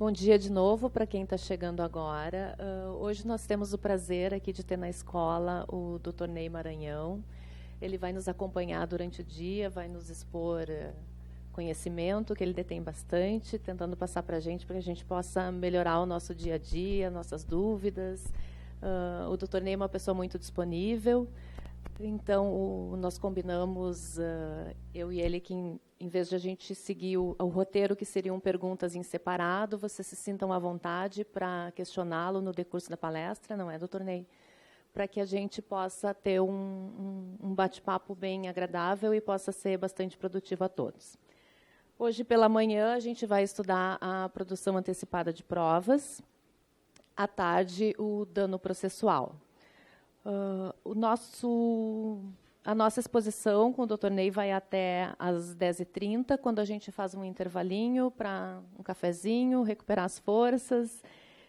Bom dia de novo para quem está chegando agora. Hoje nós temos o prazer aqui de ter na escola o Dr. Ney Maranhão. Ele vai nos acompanhar durante o dia, vai nos expor conhecimento, que ele detém bastante, tentando passar para que a gente possa melhorar o nosso dia a dia, nossas dúvidas. O Dr. Ney é uma pessoa muito disponível, então nós combinamos, eu e ele, que em vez de a gente seguir o roteiro, que seriam perguntas em separado, vocês se sintam à vontade para questioná-lo no decurso da palestra, não é, doutor Ney? Para que a gente possa ter um bate-papo bem agradável e possa ser bastante produtivo a todos. Hoje, pela manhã, a gente vai estudar a produção antecipada de provas. À tarde, o dano processual. A nossa exposição com o Dr. Ney vai até às 10h30, quando a gente faz um intervalinho para um cafezinho, recuperar as forças,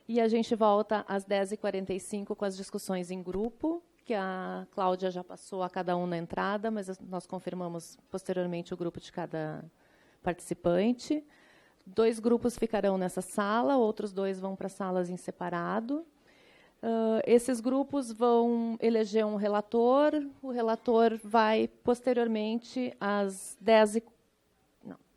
e a gente volta às 10h45 com as discussões em grupo, que a Cláudia já passou a cada um na entrada, mas nós confirmamos posteriormente o grupo de cada participante. 2 grupos ficarão nessa sala, outros 2 vão para salas em separado. Esses grupos vão eleger um relator. O relator vai, posteriormente, às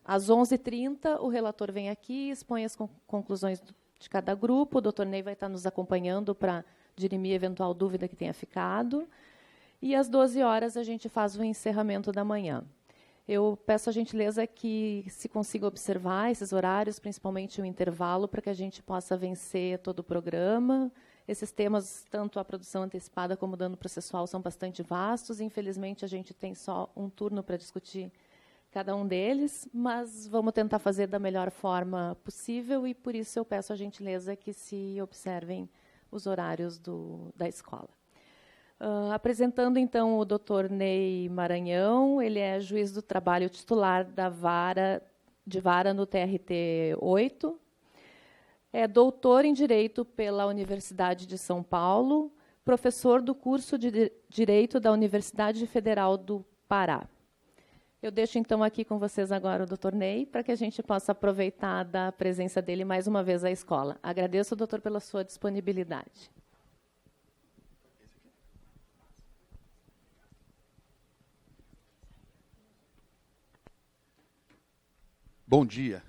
11h30, o relator vem aqui, expõe as conclusões de cada grupo. O doutor Ney vai estar nos acompanhando para dirimir eventual dúvida que tenha ficado. E às 12 horas a gente faz o encerramento da manhã. Eu peço a gentileza que se consiga observar esses horários, principalmente o intervalo, para que a gente possa vencer todo o programa. Esses temas, tanto a produção antecipada como o dano processual, são bastante vastos. Infelizmente, a gente tem só um turno para discutir cada um deles, mas vamos tentar fazer da melhor forma possível, e por isso eu peço a gentileza que se observem os horários da escola. Apresentando, então, o Dr. Ney Maranhão. Ele é juiz do trabalho titular da vara no TRT 8. É doutor em Direito pela Universidade de São Paulo, professor do curso de Direito da Universidade Federal do Pará. Eu deixo, então, aqui com vocês agora o Dr. Ney, para que a gente possa aproveitar da presença dele mais uma vez à escola. Agradeço, doutor, pela sua disponibilidade. Bom dia.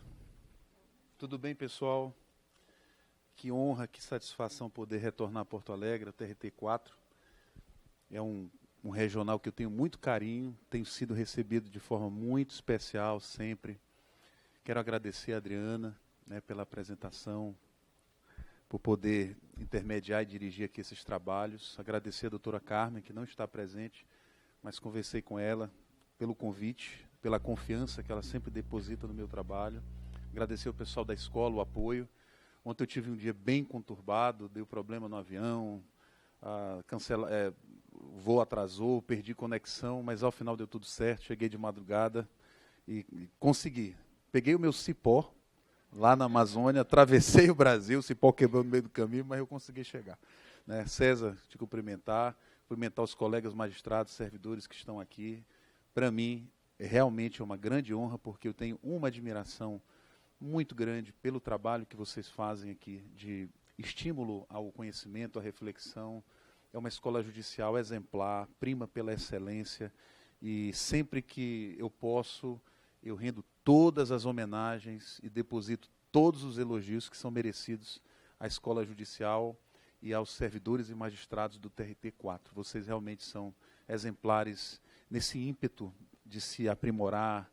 Tudo bem, pessoal? Que honra, que satisfação poder retornar a Porto Alegre, a TRT 4. É um regional que eu tenho muito carinho, tenho sido recebido de forma muito especial sempre. Quero agradecer a Adriana, né, pela apresentação, por poder intermediar e dirigir aqui esses trabalhos. Agradecer a doutora Carmen, que não está presente, mas conversei com ela pelo convite, pela confiança que ela sempre deposita no meu trabalho. Agradecer ao pessoal da escola, o apoio. Ontem eu tive um dia bem conturbado, deu problema no avião, o voo atrasou, perdi conexão, mas ao final deu tudo certo, cheguei de madrugada e consegui. Peguei o meu cipó lá na Amazônia, atravessei o Brasil, o cipó quebrou no meio do caminho, mas eu consegui chegar. Né? César, te cumprimentar os colegas magistrados, servidores que estão aqui. Para mim, realmente é uma grande honra, porque eu tenho uma admiração muito grande pelo trabalho que vocês fazem aqui, de estímulo ao conhecimento, à reflexão. É uma escola judicial exemplar, prima pela excelência, e sempre que eu posso, eu rendo todas as homenagens e deposito todos os elogios que são merecidos à escola judicial e aos servidores e magistrados do TRT 4. Vocês realmente são exemplares nesse ímpeto de se aprimorar,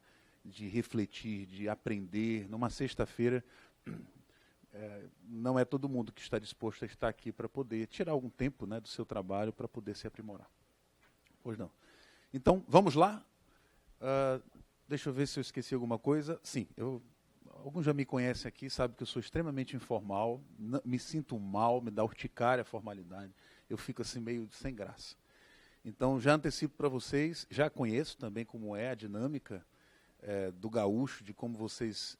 de refletir, de aprender. Numa sexta-feira, não é todo mundo que está disposto a estar aqui para poder tirar algum tempo, né, do seu trabalho para poder se aprimorar. Pois não. Então, vamos lá? Deixa eu ver se eu esqueci alguma coisa. Sim, alguns já me conhecem aqui, sabem que eu sou extremamente informal, me sinto mal, me dá urticária a formalidade. Eu fico assim meio sem graça. Então, já antecipo para vocês, já conheço também como é a dinâmica do gaúcho, de como vocês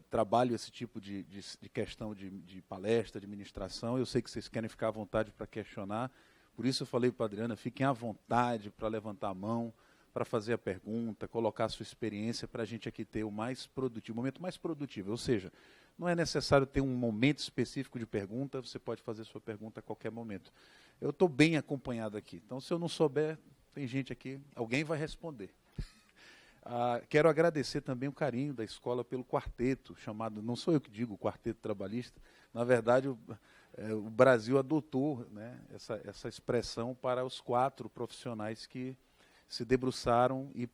trabalham esse tipo de questão de palestra, de ministração. Eu sei que vocês querem ficar à vontade para questionar, por isso eu falei para a Adriana, fiquem à vontade para levantar a mão, para fazer a pergunta, colocar a sua experiência para a gente aqui ter o momento mais produtivo. Ou seja, não é necessário ter um momento específico de pergunta, você pode fazer sua pergunta a qualquer momento. Eu estou bem acompanhado aqui, então se eu não souber, tem gente aqui, alguém vai responder. Quero agradecer também o carinho da escola pelo quarteto, chamado, não sou eu que digo, o Quarteto Trabalhista, na verdade o Brasil adotou, né, essa expressão para os 4 profissionais que se debruçaram e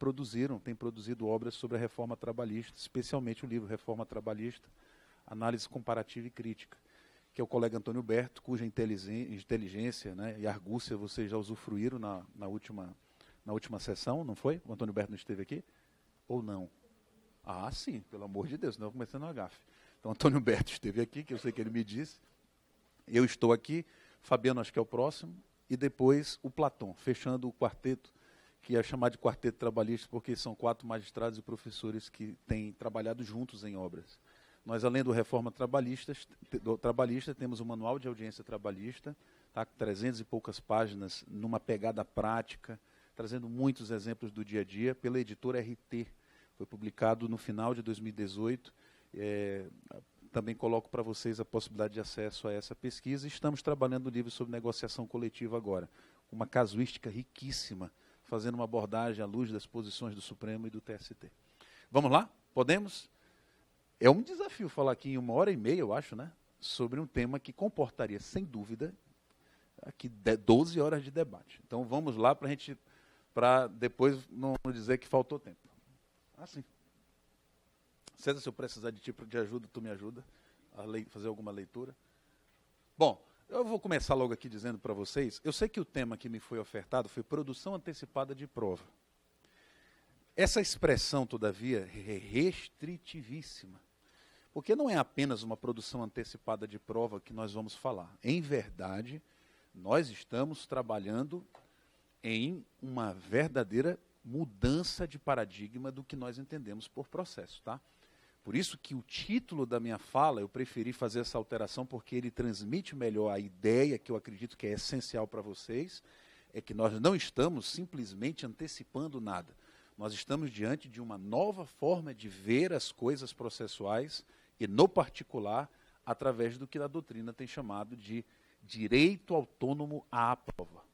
têm produzido obras sobre a reforma trabalhista, especialmente o livro Reforma Trabalhista, Análise Comparativa e Crítica, que é o colega Antônio Berto, cuja inteligência, né, e argúcia vocês já usufruíram na última sessão, não foi? O Antônio Berto não esteve aqui? Ou não? Ah, sim, pelo amor de Deus, não começando a gafe. Então, Antônio Berto esteve aqui, que eu sei que ele me disse. Eu estou aqui, Fabiano acho que é o próximo, e depois o Platão, fechando o quarteto, que é chamado de quarteto trabalhista, porque são 4 magistrados e professores que têm trabalhado juntos em obras. Nós, além do Reforma Trabalhista, temos o Manual de Audiência Trabalhista, tá, com 300 e poucas páginas, numa pegada prática, trazendo muitos exemplos do dia a dia, pela editora RT. Foi publicado no final de 2018. Também coloco para vocês a possibilidade de acesso a essa pesquisa. Estamos trabalhando no livro sobre negociação coletiva agora, com uma casuística riquíssima, fazendo uma abordagem à luz das posições do Supremo e do TST. Vamos lá? Podemos? É um desafio falar aqui em 1h30, eu acho, né, sobre um tema que comportaria, sem dúvida, aqui 12 horas de debate. Então vamos lá para depois não dizer que faltou tempo. Sim. César, se eu precisar de tipo de ajuda, tu me ajuda a fazer alguma leitura. Bom, eu vou começar logo aqui dizendo para vocês, eu sei que o tema que me foi ofertado foi produção antecipada de prova. Essa expressão, todavia, é restritivíssima, porque não é apenas uma produção antecipada de prova que nós vamos falar. Em verdade, nós estamos trabalhando em uma verdadeira mudança de paradigma do que nós entendemos por processo, tá? Por isso que o título da minha fala, eu preferi fazer essa alteração, porque ele transmite melhor a ideia, que eu acredito que é essencial para vocês, é que nós não estamos simplesmente antecipando nada. Nós estamos diante de uma nova forma de ver as coisas processuais, e no particular, através do que a doutrina tem chamado de direito autônomo à prova.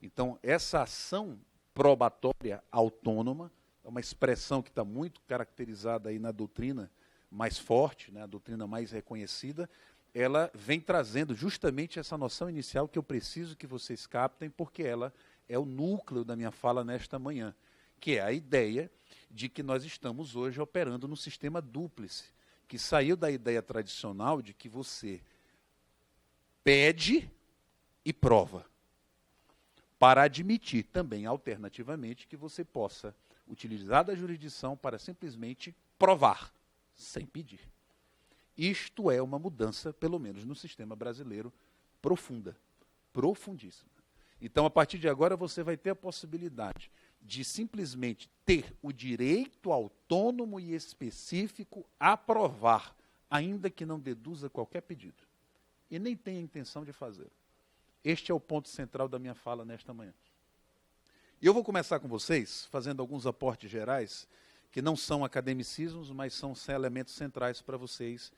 Então, essa ação probatória autônoma, é uma expressão que está muito caracterizada aí na doutrina mais forte, né, a doutrina mais reconhecida, ela vem trazendo justamente essa noção inicial que eu preciso que vocês captem, porque ela é o núcleo da minha fala nesta manhã, que é a ideia de que nós estamos hoje operando no sistema dúplice, que saiu da ideia tradicional de que você pede e prova, para admitir também, alternativamente, que você possa utilizar da jurisdição para simplesmente provar, sem pedir. Isto é uma mudança, pelo menos no sistema brasileiro, profunda, profundíssima. Então, a partir de agora, você vai ter a possibilidade de simplesmente ter o direito autônomo e específico a provar, ainda que não deduza qualquer pedido, e nem tenha intenção de fazer. Este é o ponto central da minha fala nesta manhã. E eu vou começar com vocês, fazendo alguns aportes gerais, que não são academicismos, mas são elementos centrais para vocês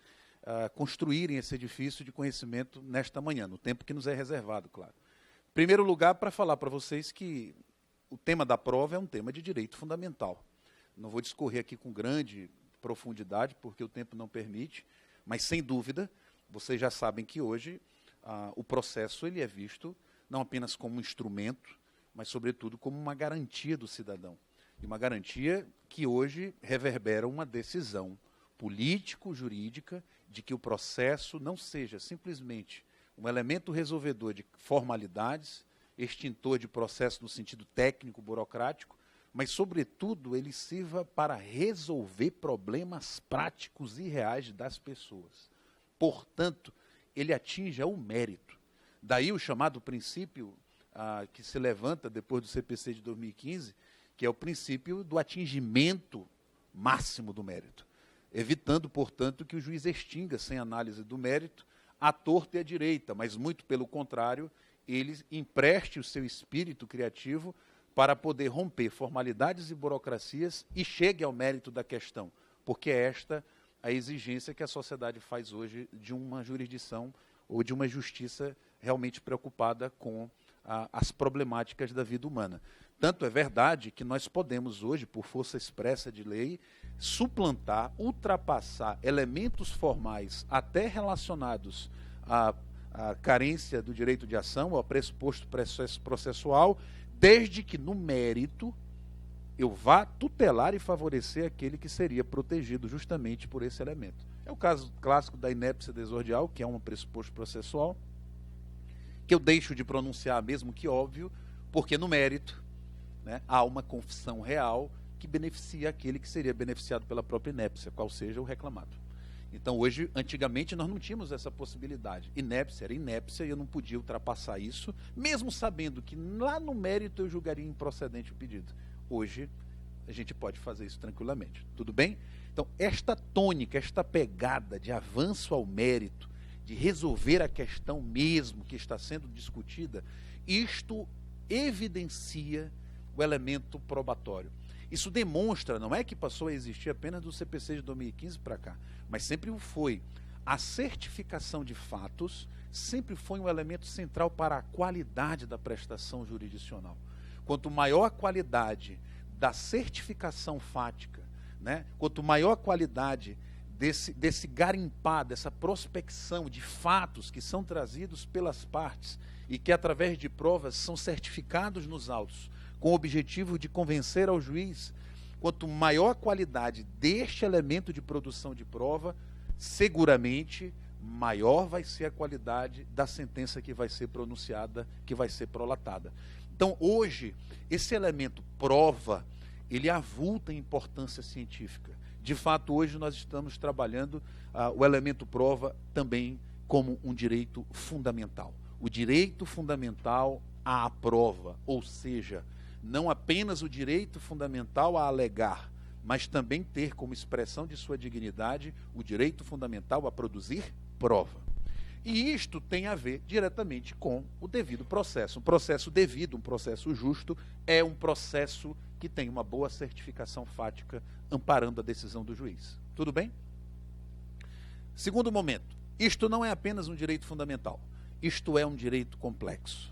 construírem esse edifício de conhecimento nesta manhã, no tempo que nos é reservado, claro. Em primeiro lugar, para falar para vocês que o tema da prova é um tema de direito fundamental. Não vou discorrer aqui com grande profundidade, porque o tempo não permite, mas, sem dúvida, vocês já sabem que hoje o processo ele é visto não apenas como um instrumento, mas, sobretudo, como uma garantia do cidadão. E uma garantia que hoje reverbera uma decisão político-jurídica de que o processo não seja simplesmente um elemento resolvedor de formalidades, extintor de processo no sentido técnico, burocrático, mas, sobretudo, ele sirva para resolver problemas práticos e reais das pessoas. Portanto, ele atinja o mérito. Daí o chamado princípio que se levanta depois do CPC de 2015, que é o princípio do atingimento máximo do mérito, evitando, portanto, que o juiz extinga, sem análise do mérito, à torta e à direita, mas, muito pelo contrário, ele empreste o seu espírito criativo para poder romper formalidades e burocracias e chegue ao mérito da questão, porque é esta a exigência que a sociedade faz hoje de uma jurisdição ou de uma justiça realmente preocupada com as problemáticas da vida humana. Tanto é verdade que nós podemos hoje, por força expressa de lei, suplantar, ultrapassar elementos formais até relacionados à carência do direito de ação, ao pressuposto processual, desde que no mérito eu vá tutelar e favorecer aquele que seria protegido justamente por esse elemento. É o caso clássico da inépcia desordial, que é um pressuposto processual, que eu deixo de pronunciar, mesmo que óbvio, porque no mérito, né, há uma confissão real que beneficia aquele que seria beneficiado pela própria inépcia, qual seja o reclamado. Então, hoje, antigamente, nós não tínhamos essa possibilidade. Inépcia era inépcia e eu não podia ultrapassar isso, mesmo sabendo que lá no mérito eu julgaria improcedente o pedido. Hoje, a gente pode fazer isso tranquilamente. Tudo bem? Então, esta tônica, esta pegada de avanço ao mérito, de resolver a questão mesmo que está sendo discutida, isto evidencia o elemento probatório. Isso demonstra, não é que passou a existir apenas do CPC de 2015 para cá, mas sempre o foi. A certificação de fatos sempre foi um elemento central para a qualidade da prestação jurisdicional. Quanto maior a qualidade da certificação fática, né, quanto maior a qualidade desse garimpar, dessa prospecção de fatos que são trazidos pelas partes e que, através de provas, são certificados nos autos, com o objetivo de convencer ao juiz, quanto maior a qualidade deste elemento de produção de prova, seguramente maior vai ser a qualidade da sentença que vai ser pronunciada, que vai ser prolatada. Então, hoje, esse elemento prova, ele avulta em importância científica. De fato, hoje nós estamos trabalhando o elemento prova também como um direito fundamental. O direito fundamental à prova, ou seja, não apenas o direito fundamental a alegar, mas também ter como expressão de sua dignidade o direito fundamental a produzir prova. E isto tem a ver diretamente com o devido processo. Um processo devido, um processo justo, é um processo que tem uma boa certificação fática amparando a decisão do juiz. Tudo bem? Segundo momento, isto não é apenas um direito fundamental, isto é um direito complexo.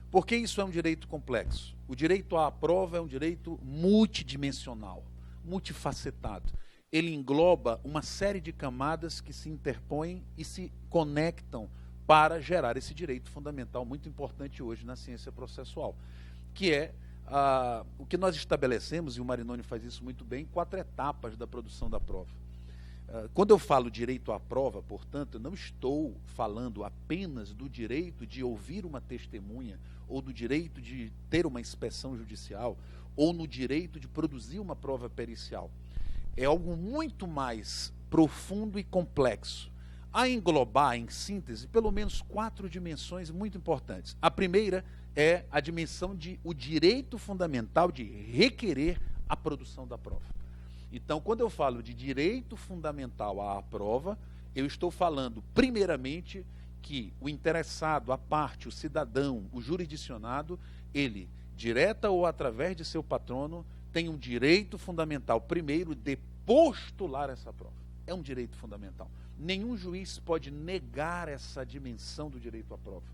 Por que isso é um direito complexo? O direito à prova é um direito multidimensional, multifacetado. Ele engloba uma série de camadas que se interpõem e se conectam para gerar esse direito fundamental muito importante hoje na ciência processual, que é o que nós estabelecemos, e o Marinoni faz isso muito bem, 4 etapas da produção da prova. Quando eu falo direito à prova, portanto, eu não estou falando apenas do direito de ouvir uma testemunha, ou do direito de ter uma inspeção judicial, ou no direito de produzir uma prova pericial. É algo muito mais profundo e complexo, a englobar, em síntese, pelo menos 4 dimensões muito importantes. A primeira é a dimensão de o direito fundamental de requerer a produção da prova. Então, quando eu falo de direito fundamental à prova, eu estou falando, primeiramente, que o interessado, a parte, o cidadão, o jurisdicionado, ele, direta ou através de seu patrono, tem um direito fundamental, primeiro, de postular essa prova. É um direito fundamental. Nenhum juiz pode negar essa dimensão do direito à prova.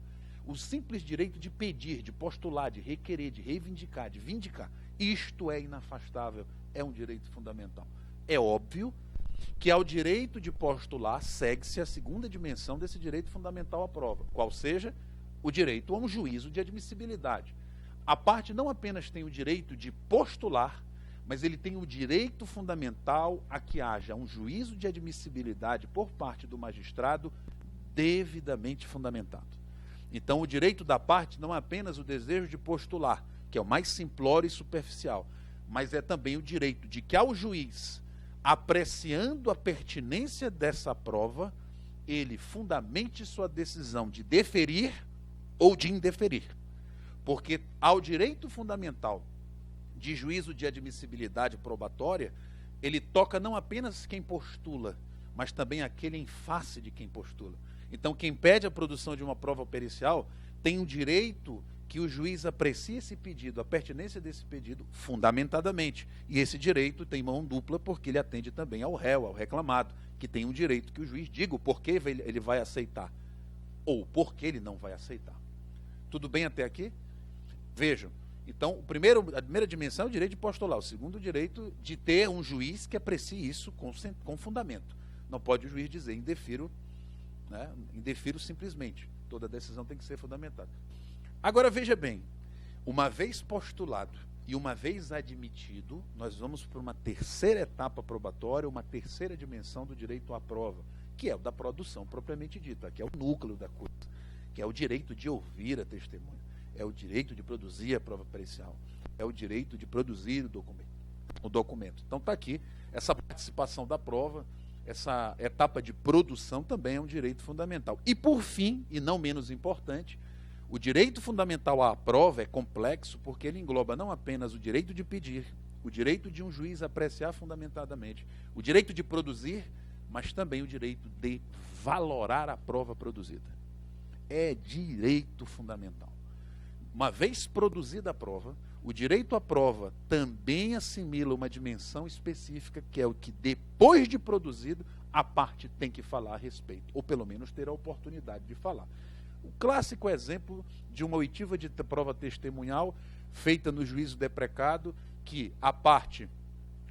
O simples direito de pedir, de postular, de requerer, de reivindicar, de vindicar, isto é inafastável, é um direito fundamental. É óbvio que ao direito de postular segue-se a segunda dimensão desse direito fundamental à prova, qual seja o direito a um juízo de admissibilidade. A parte não apenas tem o direito de postular, mas ele tem o direito fundamental a que haja um juízo de admissibilidade por parte do magistrado devidamente fundamentado. Então, o direito da parte não é apenas o desejo de postular, que é o mais simplório e superficial, mas é também o direito de que ao juiz, apreciando a pertinência dessa prova, ele fundamente sua decisão de deferir ou de indeferir. Porque ao direito fundamental de juízo de admissibilidade probatória, ele toca não apenas quem postula, mas também aquele em face de quem postula. Então, quem pede a produção de uma prova pericial tem o direito que o juiz aprecie esse pedido, a pertinência desse pedido, fundamentadamente. E esse direito tem mão dupla, porque ele atende também ao réu, ao reclamado, que tem um direito que o juiz diga o porquê ele vai aceitar, ou porquê ele não vai aceitar. Tudo bem até aqui? Vejam, então, a primeira dimensão é o direito de postular, o segundo, o direito de ter um juiz que aprecie isso com fundamento. Não pode o juiz dizer indefiro, né, indefiro simplesmente. Toda decisão tem que ser fundamentada. Agora, veja bem, uma vez postulado e uma vez admitido, nós vamos para uma terceira etapa probatória, uma terceira dimensão do direito à prova, que é o da produção propriamente dita, que é o núcleo da coisa, que é o direito de ouvir a testemunha, é o direito de produzir a prova pericial, é o direito de produzir o documento. Então está aqui, essa participação da prova, essa etapa de produção também é um direito fundamental. E por fim, e não menos importante, o direito fundamental à prova é complexo porque ele engloba não apenas o direito de pedir, o direito de um juiz apreciar fundamentadamente, o direito de produzir, mas também o direito de valorar a prova produzida. É direito fundamental. Uma vez produzida a prova, o direito à prova também assimila uma dimensão específica, que é o que, depois de produzido, a parte tem que falar a respeito, ou pelo menos ter a oportunidade de falar. O clássico exemplo de uma oitiva de prova testemunhal feita no juízo deprecado, que a parte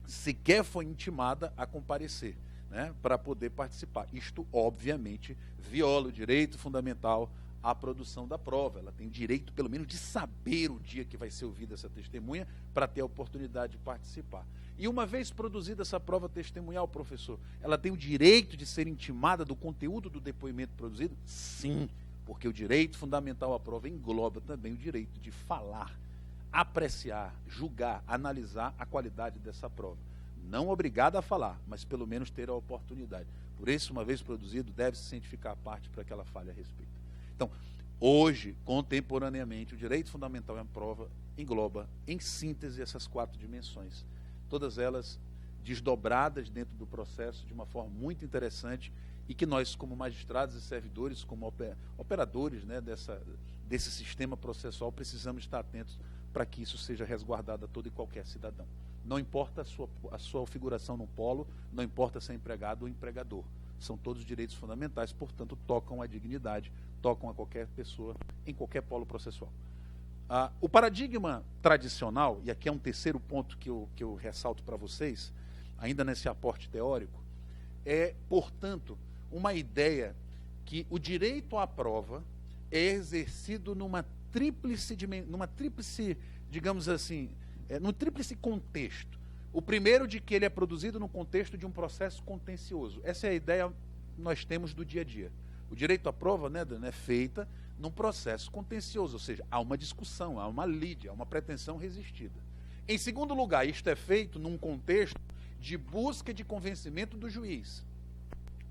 sequer foi intimada a comparecer, né, para poder participar. Isto, obviamente, viola o direito fundamental à produção da prova. Ela tem direito, pelo menos, de saber o dia que vai ser ouvida essa testemunha para ter a oportunidade de participar. E uma vez produzida essa prova testemunhal, professor, ela tem o direito de ser intimada do conteúdo do depoimento produzido? Sim, porque o direito fundamental à prova engloba também o direito de falar, apreciar, julgar, analisar a qualidade dessa prova. Não obrigado a falar, mas pelo menos ter a oportunidade. Por isso, uma vez produzido, deve-se cientificar a parte para que ela fale a respeito. Então, hoje, contemporaneamente, o direito fundamental à prova engloba, em síntese, essas 4 dimensões. Todas elas desdobradas dentro do processo de uma forma muito interessante e que nós, como magistrados e servidores, como operadores, né, desse sistema processual, precisamos estar atentos para que isso seja resguardado a todo e qualquer cidadão. Não importa a sua figuração no polo, não importa se é empregado ou empregador. São todos direitos fundamentais, portanto, tocam a dignidade, tocam a qualquer pessoa em qualquer polo processual. O paradigma tradicional, e aqui é um terceiro ponto que eu ressalto para vocês, ainda nesse aporte teórico, é, portanto, uma ideia que o direito à prova é exercido numa tríplice, digamos assim, num tríplice contexto. O primeiro, de que ele é produzido no contexto de um processo contencioso. Essa é a ideia que nós temos do dia a dia. O direito à prova, né, é feita num processo contencioso, ou seja, há uma discussão, há uma lide, há uma pretensão resistida. Em segundo lugar, isto é feito num contexto de busca de convencimento do juiz.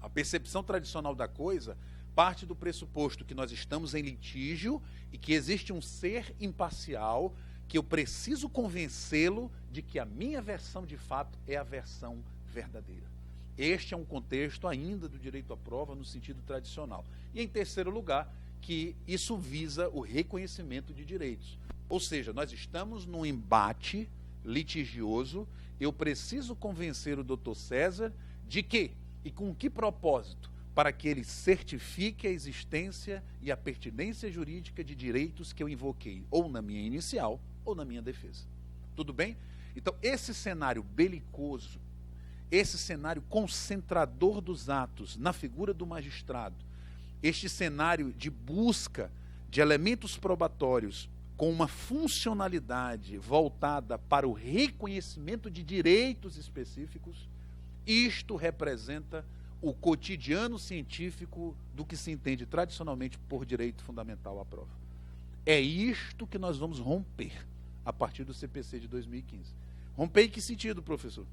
A percepção tradicional da coisa parte do pressuposto que nós estamos em litígio e que existe um ser imparcial, que eu preciso convencê-lo de que a minha versão de fato é a versão verdadeira. Este é um contexto ainda do direito à prova no sentido tradicional. E em terceiro lugar, que isso visa o reconhecimento de direitos. Ou seja, nós estamos num embate litigioso, eu preciso convencer o doutor César de que, e com que propósito? Para que ele certifique a existência e a pertinência jurídica de direitos que eu invoquei, ou na minha inicial, ou na minha defesa. Tudo bem? Então, esse cenário belicoso, esse cenário concentrador dos atos na figura do magistrado, este cenário de busca de elementos probatórios com uma funcionalidade voltada para o reconhecimento de direitos específicos, isto representa o cotidiano científico do que se entende tradicionalmente por direito fundamental à prova. É isto que nós vamos romper a partir do CPC de 2015. Romper em que sentido, professor?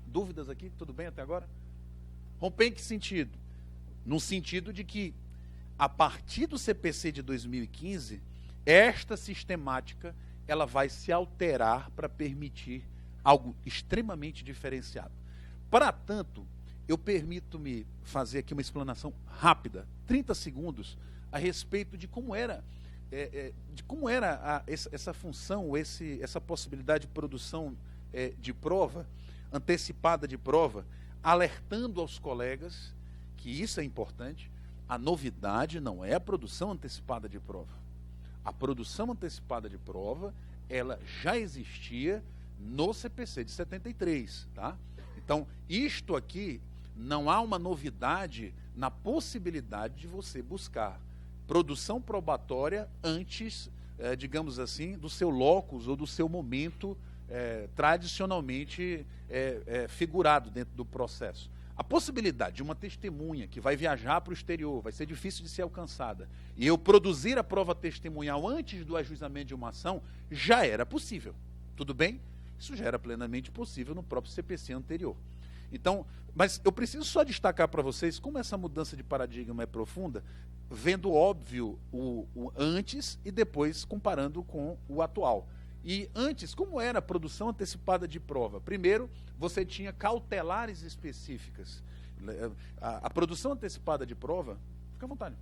Dúvidas aqui? Tudo bem até agora? Romper em que sentido? No sentido de que, a partir do CPC de 2015, esta sistemática ela vai se alterar para permitir algo extremamente diferenciado. Para tanto, eu permito-me fazer aqui uma explanação rápida, 30 segundos, a respeito de como era de como era essa função, essa possibilidade de produção de prova, antecipada de prova, alertando aos colegas que isso é importante. A novidade não é a produção antecipada de prova. A produção antecipada de prova, ela já existia no CPC de 73, tá? Então, isto aqui, não há uma novidade na possibilidade de você buscar produção probatória antes, digamos assim, do seu locus ou do seu momento tradicionalmente figurado dentro do processo. A possibilidade de uma testemunha que vai viajar para o exterior, vai ser difícil de ser alcançada, e eu produzir a prova testemunhal antes do ajuizamento de uma ação, já era possível. Tudo bem? Isso já era plenamente possível no próprio CPC anterior. Então, mas eu preciso só destacar para vocês como essa mudança de paradigma é profunda, vendo óbvio o antes e depois comparando com o atual. E antes, como era a produção antecipada de prova? Primeiro, você tinha cautelares específicas. A produção antecipada de prova, fica à vontade.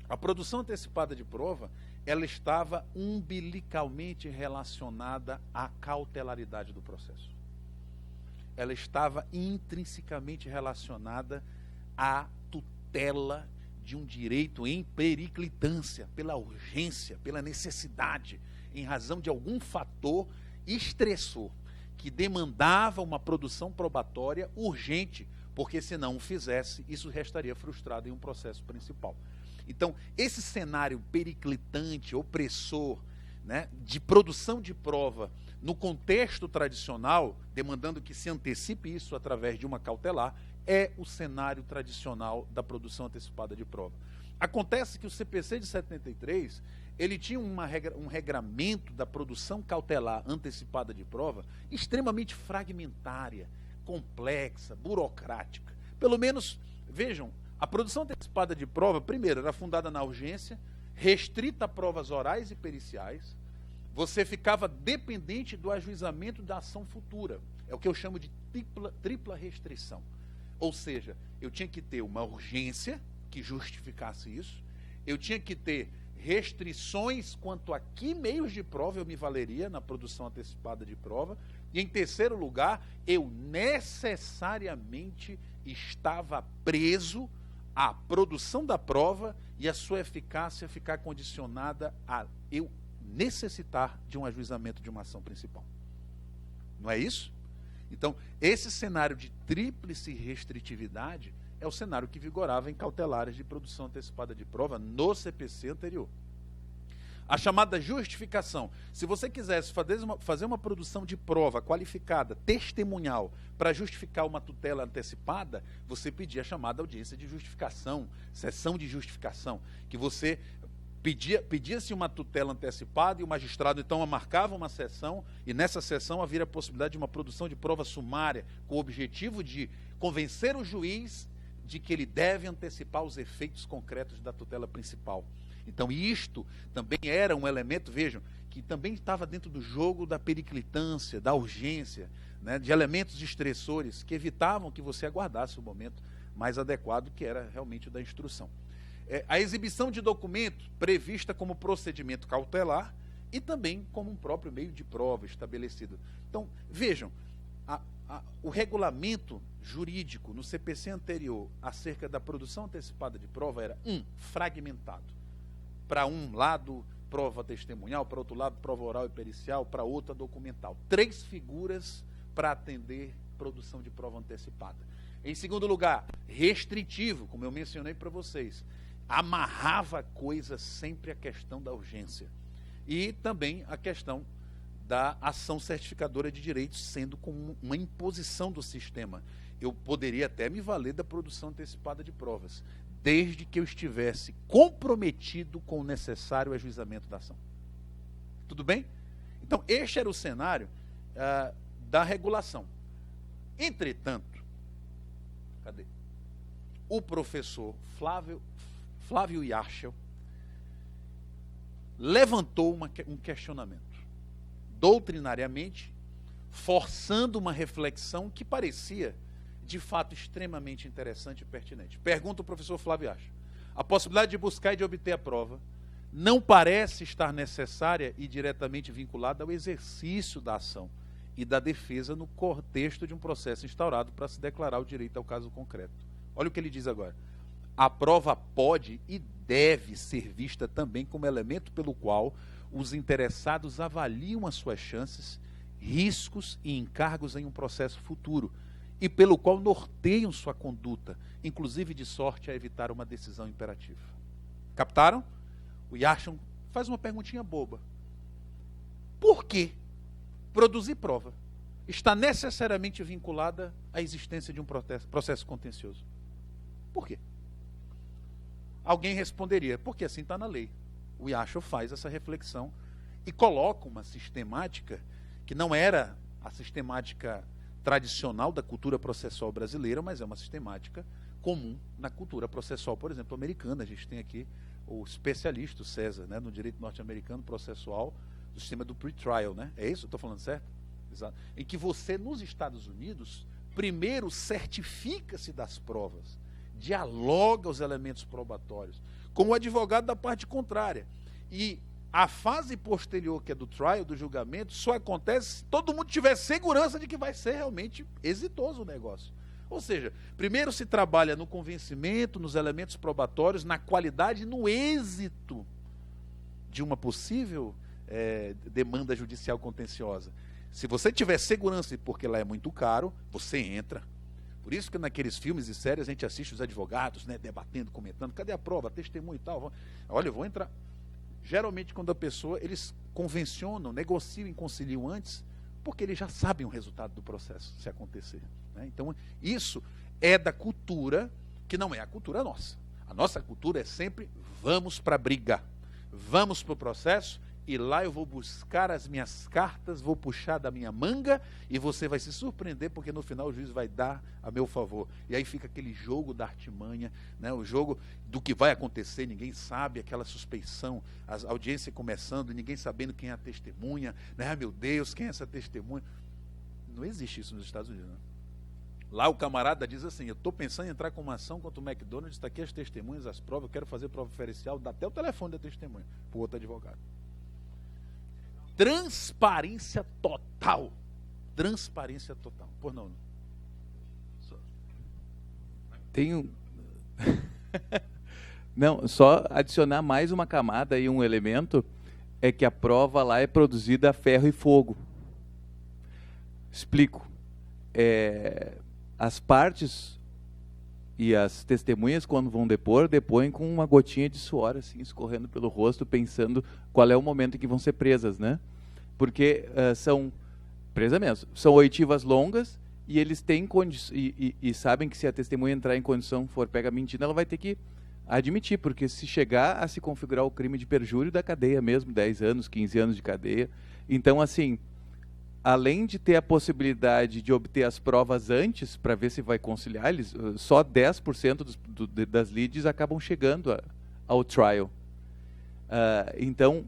A produção antecipada de prova, ela estava umbilicalmente relacionada à cautelaridade do processo. Ela estava intrinsecamente relacionada à tutela de um direito em periclitância, pela urgência, pela necessidade, em razão de algum fator estressor que demandava uma produção probatória urgente, porque se não o fizesse, isso restaria frustrado em um processo principal. Então, esse cenário periclitante, opressor, né, de produção de prova no contexto tradicional, demandando que se antecipe isso através de uma cautelar, é o cenário tradicional da produção antecipada de prova. Acontece que o CPC de 73, ele tinha um regramento da produção cautelar antecipada de prova extremamente fragmentária, complexa, burocrática. Pelo menos, vejam, a produção antecipada de prova, primeiro, era fundada na urgência, restrita a provas orais e periciais. Você ficava dependente do ajuizamento da ação futura. É o que eu chamo de tripla restrição. Ou seja, eu tinha que ter uma urgência que justificasse isso, eu tinha que ter restrições quanto a que meios de prova eu me valeria na produção antecipada de prova, e em terceiro lugar, eu necessariamente estava preso à produção da prova e a sua eficácia ficar condicionada a eu necessitar de um ajuizamento de uma ação principal. Não é isso? Então, esse cenário de tríplice restritividade é o cenário que vigorava em cautelares de produção antecipada de prova no CPC anterior. A chamada justificação. Se você quisesse fazer uma produção de prova qualificada, testemunhal, para justificar uma tutela antecipada, você pedia a chamada audiência de justificação, sessão de justificação, que você pedia-se uma tutela antecipada e o magistrado então marcava uma sessão, e nessa sessão havia a possibilidade de uma produção de prova sumária, com o objetivo de convencer o juiz de que ele deve antecipar os efeitos concretos da tutela principal. Então isto também era um elemento, vejam, que também estava dentro do jogo da periclitância, da urgência, né, de elementos estressores que evitavam que você aguardasse o momento mais adequado, que era realmente o da instrução. A exibição de documento prevista como procedimento cautelar e também como um próprio meio de prova estabelecido. Então, vejam, o regulamento jurídico no CPC anterior acerca da produção antecipada de prova era, fragmentado. Para um lado, prova testemunhal, para outro lado, prova oral e pericial, para outra, documental. 3 figuras para atender produção de prova antecipada. Em segundo lugar, restritivo, como eu mencionei para vocês. Amarrava a coisa sempre à questão da urgência. E também a questão da ação certificadora de direitos, sendo como uma imposição do sistema. Eu poderia até me valer da produção antecipada de provas, desde que eu estivesse comprometido com o necessário ajuizamento da ação. Tudo bem? Então, este era o cenário da regulação. Entretanto, o professor Flávio Yarchel levantou um questionamento, doutrinariamente, forçando uma reflexão que parecia, de fato, extremamente interessante e pertinente. Pergunta o professor Flávio Yarchel: a possibilidade de buscar e de obter a prova não parece estar necessária e diretamente vinculada ao exercício da ação e da defesa no contexto de um processo instaurado para se declarar o direito ao caso concreto. Olha o que ele diz agora. A prova pode e deve ser vista também como elemento pelo qual os interessados avaliam as suas chances, riscos e encargos em um processo futuro, e pelo qual norteiam sua conduta, inclusive de sorte a evitar uma decisão imperativa. Captaram? O Yashon faz uma perguntinha boba. Por que produzir prova está necessariamente vinculada à existência de um processo contencioso? Por quê? Alguém responderia, porque assim está na lei. O Yashon faz essa reflexão e coloca uma sistemática que não era a sistemática tradicional da cultura processual brasileira, mas é uma sistemática comum na cultura processual, por exemplo, americana. A gente tem aqui o especialista, o César, né, no direito norte-americano processual, do sistema do pre-trial, né? É isso? Estou falando certo? Exato. Em que você, nos Estados Unidos, primeiro certifica-se das provas, dialoga os elementos probatórios, com o advogado da parte contrária. E a fase posterior, que é do trial, do julgamento, só acontece se todo mundo tiver segurança de que vai ser realmente exitoso o negócio. Ou seja, primeiro se trabalha no convencimento, nos elementos probatórios, na qualidade e no êxito de uma possível demanda judicial contenciosa. Se você tiver segurança, e porque lá é muito caro, você entra. Por isso que naqueles filmes e séries a gente assiste os advogados, né, debatendo, comentando, cadê a prova, testemunho e tal. Olha, eu vou entrar. Geralmente, quando a pessoa, eles convencionam, negociam e conciliam antes, porque eles já sabem o resultado do processo, se acontecer. Né? Então, isso é da cultura, que não é a cultura nossa. A nossa cultura é sempre, vamos para a briga, vamos para o processo, e lá eu vou buscar as minhas cartas, vou puxar da minha manga, e você vai se surpreender, porque no final o juiz vai dar a meu favor. E aí fica aquele jogo da artimanha, né? O jogo do que vai acontecer, ninguém sabe, aquela suspeição, a audiência começando, ninguém sabendo quem é a testemunha, né? Ah, meu Deus, quem é essa testemunha? Não existe isso nos Estados Unidos, né? Lá o camarada diz assim, eu estou pensando em entrar com uma ação contra o McDonald's, está aqui as testemunhas, as provas, eu quero fazer prova oficial, dá até o telefone da testemunha para o outro advogado. Transparência total. Transparência total. Por não. Tenho. Não, só adicionar mais uma camada e um elemento, é que a prova lá é produzida a ferro e fogo. Explico. As partes e as testemunhas, quando vão depor, depõem com uma gotinha de suor assim, escorrendo pelo rosto, pensando qual é o momento em que vão ser presas, né? Porque são presas mesmo, são oitivas longas, e eles têm e sabem que se a testemunha entrar em condição, for pega mentindo, ela vai ter que admitir, porque se chegar a se configurar o crime de perjúrio, da cadeia mesmo, 10 anos, 15 anos de cadeia. Então, assim, além de ter a possibilidade de obter as provas antes, para ver se vai conciliar, eles, só 10% das leads acabam chegando ao trial. Então,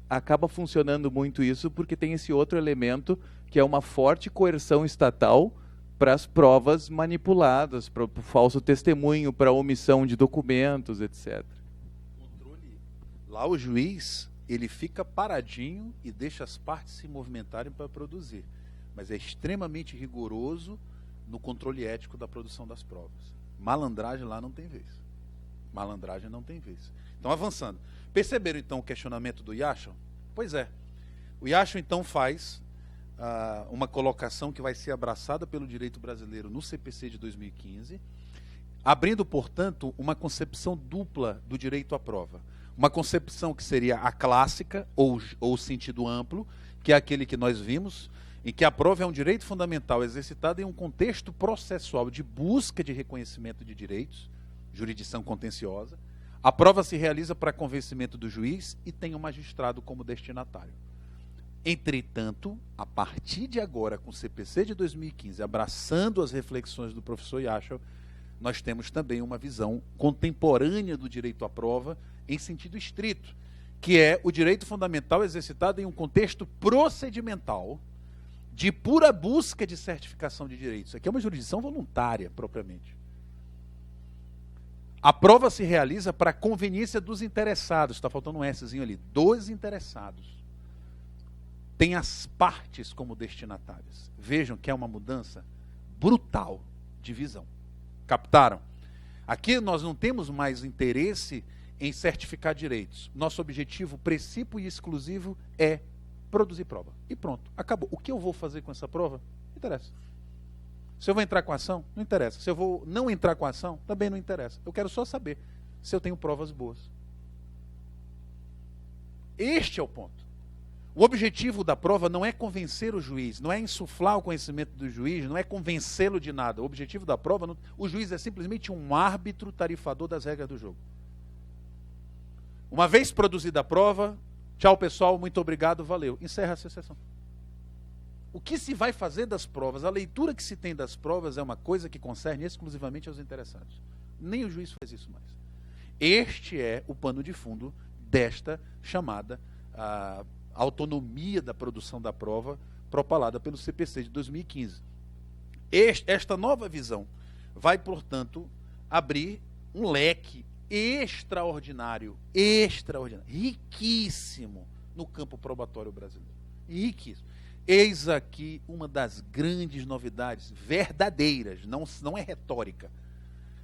acaba funcionando muito isso, porque tem esse outro elemento, que é uma forte coerção estatal para as provas manipuladas, para o falso testemunho, para a omissão de documentos, etc. Controle. Lá o juiz, ele fica paradinho e deixa as partes se movimentarem para produzir. Mas é extremamente rigoroso no controle ético da produção das provas. Malandragem lá não tem vez. Malandragem não tem vez. Então, avançando. Perceberam, então, o questionamento do Yashon? Pois é. O Yashon, então, faz uma colocação que vai ser abraçada pelo direito brasileiro no CPC de 2015, abrindo, portanto, uma concepção dupla do direito à prova. Uma concepção que seria a clássica, ou o sentido amplo, que é aquele que nós vimos, em que a prova é um direito fundamental exercitado em um contexto processual de busca de reconhecimento de direitos, jurisdição contenciosa. A prova se realiza para convencimento do juiz e tem o magistrado como destinatário. Entretanto, a partir de agora, com o CPC de 2015, abraçando as reflexões do professor Yashon, nós temos também uma visão contemporânea do direito à prova em sentido estrito, que é o direito fundamental exercitado em um contexto procedimental de pura busca de certificação de direitos. Isso aqui é uma jurisdição voluntária, propriamente. A prova se realiza para a conveniência dos interessados. Está faltando um Szinho ali. Dos interessados. Tem as partes como destinatárias. Vejam que é uma mudança brutal de visão. Captaram? Aqui nós não temos mais interesse em certificar direitos. Nosso objetivo principal e exclusivo é produzir prova. E pronto, acabou. O que eu vou fazer com essa prova? Não interessa. Se eu vou entrar com a ação, não interessa. Se eu vou não entrar com a ação, também não interessa. Eu quero só saber se eu tenho provas boas. Este é o ponto. O objetivo da prova não é convencer o juiz, não é insuflar o conhecimento do juiz, não é convencê-lo de nada. O objetivo da prova, o juiz é simplesmente um árbitro tarifador das regras do jogo. Uma vez produzida a prova, tchau pessoal, muito obrigado, valeu. Encerra a sessão. O que se vai fazer das provas, a leitura que se tem das provas é uma coisa que concerne exclusivamente aos interessados. Nem o juiz faz isso mais. Este é o pano de fundo desta chamada autonomia da produção da prova propalada pelo CPC de 2015. Esta nova visão vai, portanto, abrir um leque extraordinário, riquíssimo no campo probatório brasileiro. Riquíssimo. Eis aqui uma das grandes novidades verdadeiras, não é retórica,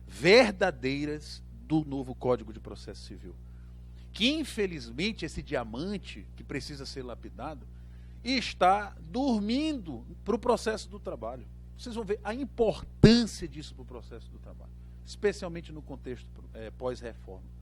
verdadeiras do novo Código de Processo Civil. Que, infelizmente, esse diamante, que precisa ser lapidado, está dormindo para o processo do trabalho. Vocês vão ver a importância disso para o processo do trabalho, especialmente no contexto pós-reforma.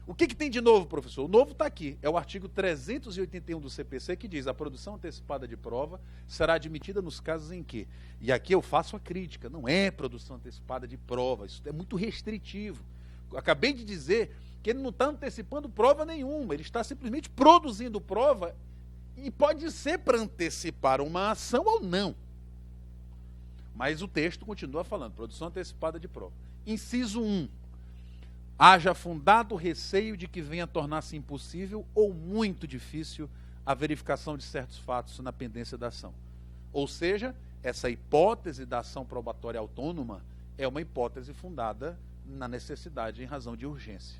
O que tem de novo, professor? O novo está aqui. É o artigo 381 do CPC que diz: a produção antecipada de prova será admitida nos casos em que... E aqui eu faço a crítica. Não é produção antecipada de prova. Isso é muito restritivo. Eu acabei de dizer que ele não está antecipando prova nenhuma. Ele está simplesmente produzindo prova e pode ser para antecipar uma ação ou não. Mas o texto continua falando. Produção antecipada de prova. Inciso 1. Haja fundado receio de que venha a tornar-se impossível ou muito difícil a verificação de certos fatos na pendência da ação. Ou seja, essa hipótese da ação probatória autônoma é uma hipótese fundada na necessidade em razão de urgência.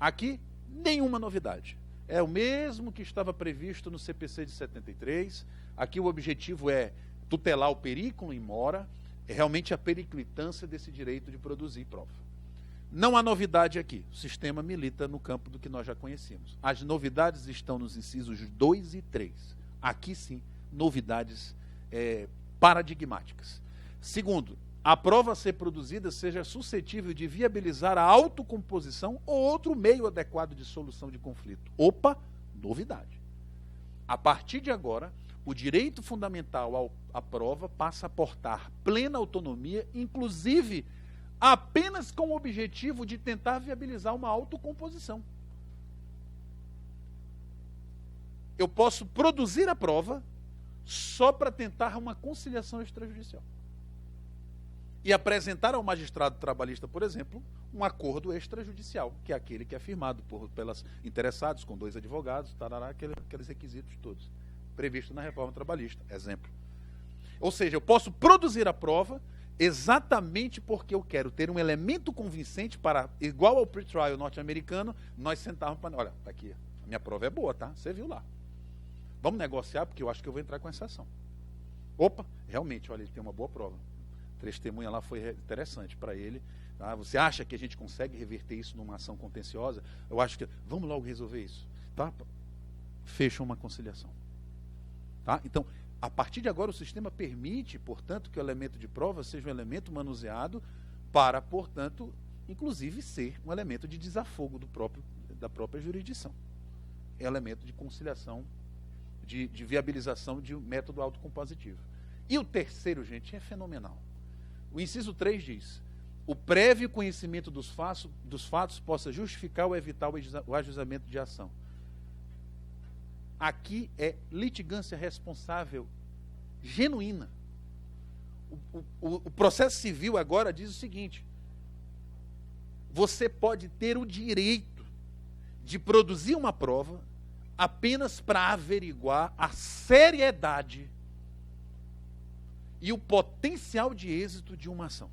Aqui, nenhuma novidade. É o mesmo que estava previsto no CPC de 73. Aqui o objetivo é tutelar o periculum in mora, é realmente a periclitância desse direito de produzir prova. Não há novidade aqui. O sistema milita no campo do que nós já conhecemos. As novidades estão nos incisos 2 e 3. Aqui sim, novidades paradigmáticas. Segundo, a prova a ser produzida seja suscetível de viabilizar a autocomposição ou outro meio adequado de solução de conflito. Opa, novidade. A partir de agora, o direito fundamental à prova passa a portar plena autonomia, inclusive apenas com o objetivo de tentar viabilizar uma autocomposição. Eu posso produzir a prova só para tentar uma conciliação extrajudicial. E apresentar ao magistrado trabalhista, por exemplo, um acordo extrajudicial, que é aquele que é firmado pelas interessados, com 2 advogados, tarará, aqueles requisitos todos, previstos na reforma trabalhista, exemplo. Ou seja, eu posso produzir a prova exatamente porque eu quero ter um elemento convincente para, igual ao pre-trial norte-americano, nós sentarmos para... Olha, tá aqui, a minha prova é boa, tá? Você viu lá. Vamos negociar, porque eu acho que eu vou entrar com essa ação. Opa, realmente, olha, ele tem uma boa prova. A testemunha lá foi interessante para ele. Tá? Você acha que a gente consegue reverter isso numa ação contenciosa? Eu acho que... Vamos logo resolver isso. Tá? Fecha uma conciliação. Tá? Então, a partir de agora, o sistema permite, portanto, que o elemento de prova seja um elemento manuseado para, portanto, inclusive ser um elemento de desafogo da própria jurisdição. É um elemento de conciliação, de viabilização de um método autocompositivo. E o terceiro, gente, é fenomenal. O inciso 3 diz: o prévio conhecimento dos fatos possa justificar ou evitar o ajuizamento de ação. Aqui é litigância responsável genuína. O processo civil agora diz o seguinte: você pode ter o direito de produzir uma prova apenas para averiguar a seriedade e o potencial de êxito de uma ação.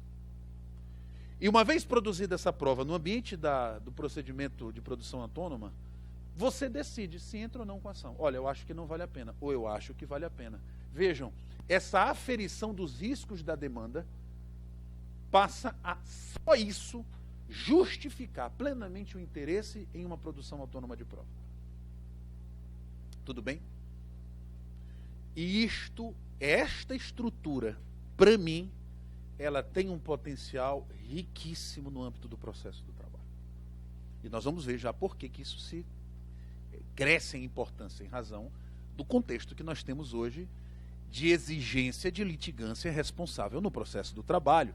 E uma vez produzida essa prova no ambiente do procedimento de produção autônoma, você decide se entra ou não com a ação. Olha, eu acho que não vale a pena, ou eu acho que vale a pena. Vejam, essa aferição dos riscos da demanda passa a só isso justificar plenamente o interesse em uma produção autônoma de prova. Tudo bem? E esta estrutura, para mim, ela tem um potencial riquíssimo no âmbito do processo do trabalho. E nós vamos ver já por que isso se cresce em importância em razão do contexto que nós temos hoje de exigência de litigância responsável no processo do trabalho,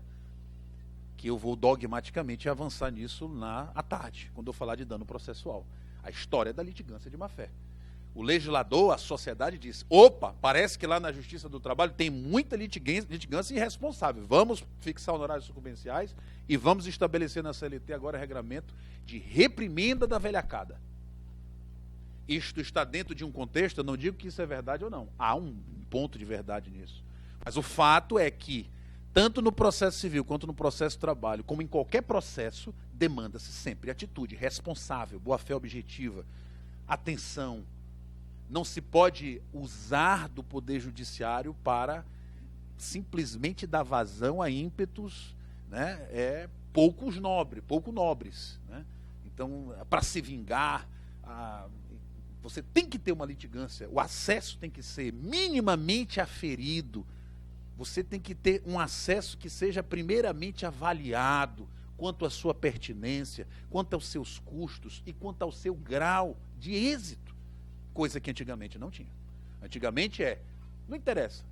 que eu vou dogmaticamente avançar nisso à tarde, quando eu falar de dano processual. A história da litigância de má-fé. O legislador, a sociedade diz, opa, parece que lá na Justiça do Trabalho tem muita litigância irresponsável. Vamos fixar honorários sucumbenciais e vamos estabelecer na CLT agora regramento de reprimenda da velhacada. Isto está dentro de um contexto, eu não digo que isso é verdade ou não. Há um ponto de verdade nisso. Mas o fato é que, tanto no processo civil quanto no processo do trabalho, como em qualquer processo, demanda-se sempre atitude responsável, boa-fé objetiva, atenção. Não se pode usar do Poder Judiciário para simplesmente dar vazão a ímpetos, né, pouco nobres. Né? Então, para se vingar, você tem que ter uma litigância, o acesso tem que ser minimamente aferido, você tem que ter um acesso que seja primeiramente avaliado quanto à sua pertinência, quanto aos seus custos e quanto ao seu grau de êxito. Coisa que antigamente não tinha. Antigamente não interessa,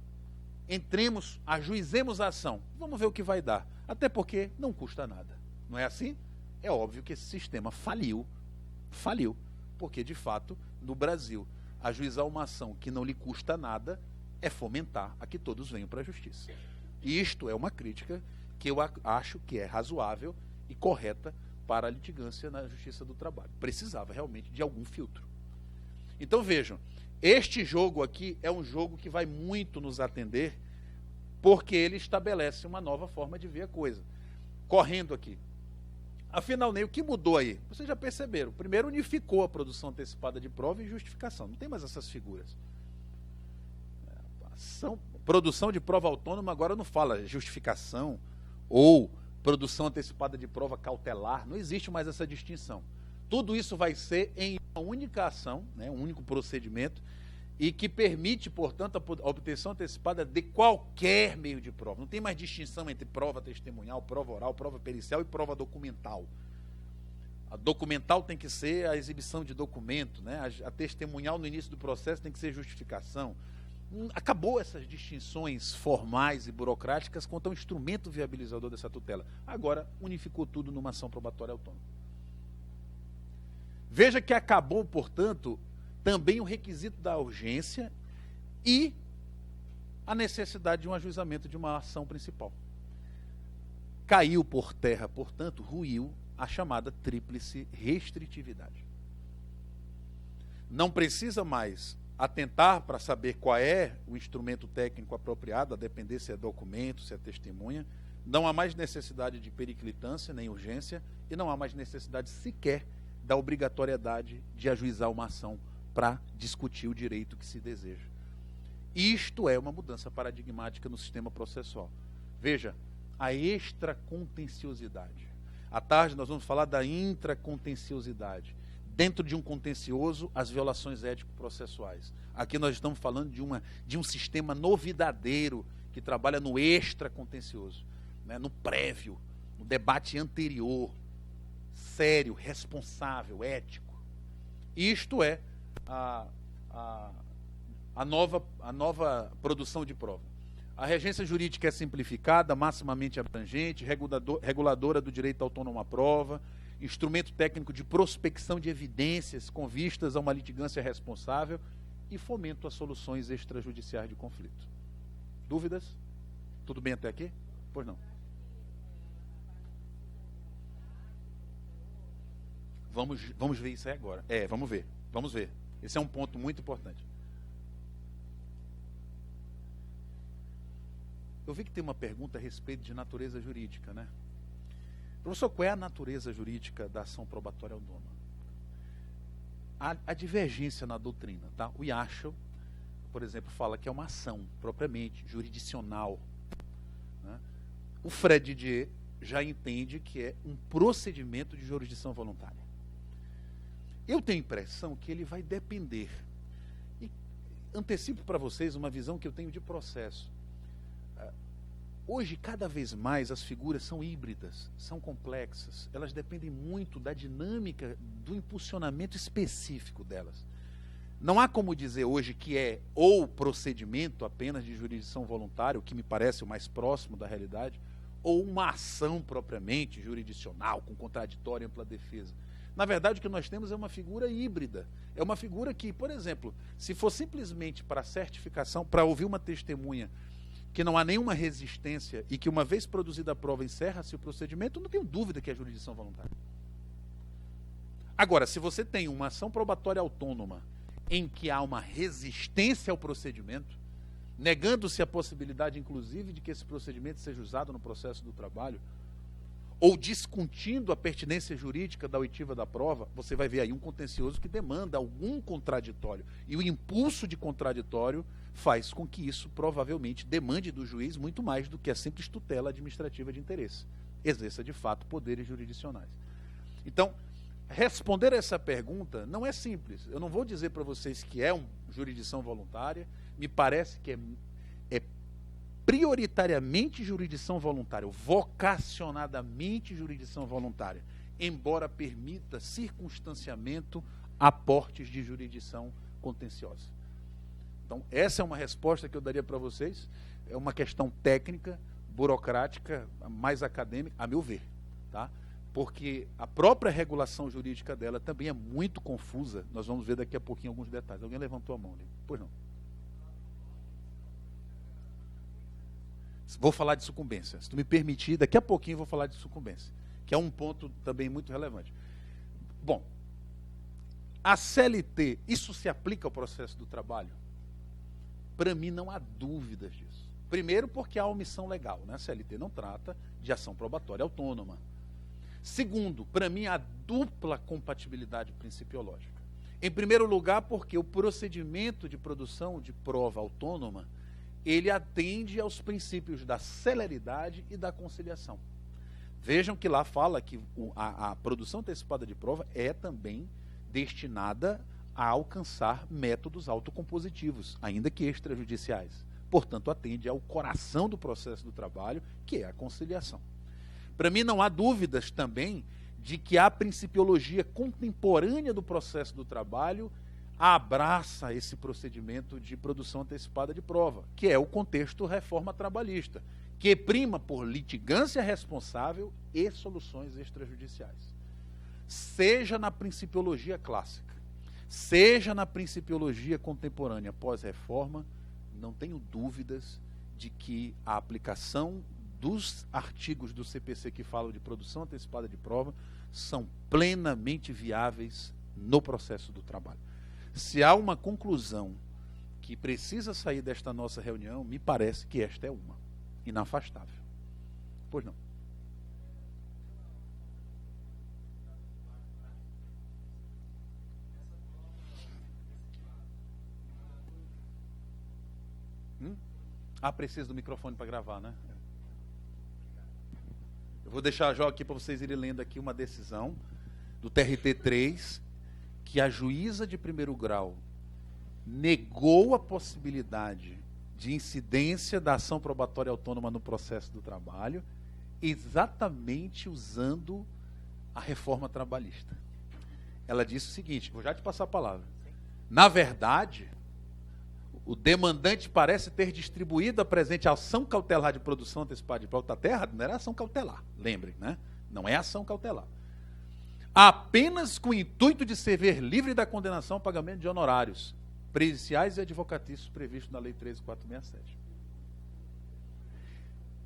entremos, ajuizemos a ação, vamos ver o que vai dar. Até porque não custa nada. Não é assim? É óbvio que esse sistema faliu, porque de fato, no Brasil, ajuizar uma ação que não lhe custa nada é fomentar a que todos venham para a justiça. E isto é uma crítica que eu acho que é razoável e correta para a litigância na Justiça do Trabalho. Precisava realmente de algum filtro. Então vejam, este jogo aqui é um jogo que vai muito nos atender, porque ele estabelece uma nova forma de ver a coisa. Correndo aqui. Afinal, Ney, o que mudou aí? Vocês já perceberam. Primeiro unificou a produção antecipada de prova e justificação. Não tem mais essas figuras. Produção de prova autônoma agora não fala justificação ou produção antecipada de prova cautelar. Não existe mais essa distinção. Tudo isso vai ser em uma única ação, né, um único procedimento, e que permite, portanto, a obtenção antecipada de qualquer meio de prova. Não tem mais distinção entre prova testemunhal, prova oral, prova pericial e prova documental. A documental tem que ser a exibição de documento, né? A testemunhal no início do processo tem que ser justificação. Acabou essas distinções formais e burocráticas quanto ao instrumento viabilizador dessa tutela. Agora unificou tudo numa ação probatória autônoma. Veja que acabou, portanto, também o requisito da urgência e a necessidade de um ajuizamento de uma ação principal. Caiu por terra, portanto, ruiu a chamada tríplice restritividade. Não precisa mais atentar para saber qual é o instrumento técnico apropriado, a depender se é documento, se é testemunha. Não há mais necessidade de periclitância nem urgência e não há mais necessidade sequer da obrigatoriedade de ajuizar uma ação para discutir o direito que se deseja. Isto é uma mudança paradigmática no sistema processual. Veja, a extracontenciosidade. À tarde nós vamos falar da intracontenciosidade. Dentro de um contencioso, as violações ético-processuais. Aqui nós estamos falando de um sistema novidadeiro que trabalha no extracontencioso, né, no prévio, no debate anterior, sério, responsável, ético. Isto é a nova produção de prova. A regência jurídica é simplificada, maximamente abrangente, reguladora do direito autônomo à prova, instrumento técnico de prospecção de evidências com vistas a uma litigância responsável e fomento a soluções extrajudiciais de conflito. Dúvidas? Tudo bem até aqui? Pois não. Vamos ver isso aí agora. Vamos ver. Esse é um ponto muito importante. Eu vi que tem uma pergunta a respeito de natureza jurídica, né? Professor, qual é a natureza jurídica da ação probatória autônoma? A divergência na doutrina, tá? O Yashel, por exemplo, fala que é uma ação propriamente jurisdicional, né? O Fred Didier já entende que é um procedimento de jurisdição voluntária. Eu tenho a impressão que ele vai depender. E antecipo para vocês uma visão que eu tenho de processo. Hoje, cada vez mais, as figuras são híbridas, são complexas. Elas dependem muito da dinâmica, do impulsionamento específico delas. Não há como dizer hoje que é ou procedimento apenas de jurisdição voluntária, o que me parece o mais próximo da realidade, ou uma ação propriamente jurisdicional, com contraditório e ampla defesa. Na verdade, o que nós temos é uma figura híbrida. É uma figura que, por exemplo, se for simplesmente para certificação, para ouvir uma testemunha que não há nenhuma resistência e que, uma vez produzida a prova, encerra-se o procedimento, não tenho dúvida que é jurisdição voluntária. Agora, se você tem uma ação probatória autônoma em que há uma resistência ao procedimento, negando-se a possibilidade, inclusive, de que esse procedimento seja usado no processo do trabalho, ou discutindo a pertinência jurídica da oitiva da prova, você vai ver aí um contencioso que demanda algum contraditório. E o impulso de contraditório faz com que isso provavelmente demande do juiz muito mais do que a simples tutela administrativa de interesse. Exerça, de fato, poderes jurisdicionais. Então, responder essa pergunta não é simples. Eu não vou dizer para vocês que é uma jurisdição voluntária, me parece que é prioritariamente jurisdição voluntária, vocacionadamente jurisdição voluntária, embora permita circunstanciamento aportes de jurisdição contenciosa. Então, essa é uma resposta que eu daria para vocês. É uma questão técnica, burocrática, mais acadêmica, a meu ver, tá? Porque a própria regulação jurídica dela também é muito confusa. Nós vamos ver daqui a pouquinho alguns detalhes. Alguém levantou a mão ali? Pois não. Vou falar de sucumbência. Se tu me permitir, daqui a pouquinho eu vou falar de sucumbência, que é um ponto também muito relevante. Bom, a CLT, isso se aplica ao processo do trabalho? Para mim não há dúvidas disso. Primeiro, porque há omissão legal, né? A CLT não trata de ação probatória autônoma. Segundo, para mim há dupla compatibilidade principiológica. Em primeiro lugar, porque o procedimento de produção de prova autônoma ele atende aos princípios da celeridade e da conciliação. Vejam que lá fala que a produção antecipada de prova é também destinada a alcançar métodos autocompositivos, ainda que extrajudiciais. Portanto, atende ao coração do processo do trabalho, que é a conciliação. Para mim, não há dúvidas também de que a principiologia contemporânea do processo do trabalho abraça esse procedimento de produção antecipada de prova, que é o contexto reforma trabalhista, que prima por litigância responsável e soluções extrajudiciais. Seja na principiologia clássica, seja na principiologia contemporânea pós-reforma, não tenho dúvidas de que a aplicação dos artigos do CPC que falam de produção antecipada de prova são plenamente viáveis no processo do trabalho. Se há uma conclusão que precisa sair desta nossa reunião, me parece que esta é uma, inafastável. Pois não. Preciso do microfone para gravar, né? Eu vou deixar já aqui para vocês irem lendo aqui uma decisão do TRT3, que a juíza de primeiro grau negou a possibilidade de incidência da ação probatória autônoma no processo do trabalho, exatamente usando a reforma trabalhista. Ela disse o seguinte, vou já te passar a palavra. Na verdade, o demandante parece ter distribuído a presente ação cautelar de produção antecipada de prova. Está até errado, não era ação cautelar, lembrem, né? Não é ação cautelar. Apenas com o intuito de se ver livre da condenação ao pagamento de honorários periciais e advocatícios previstos na Lei 13.467.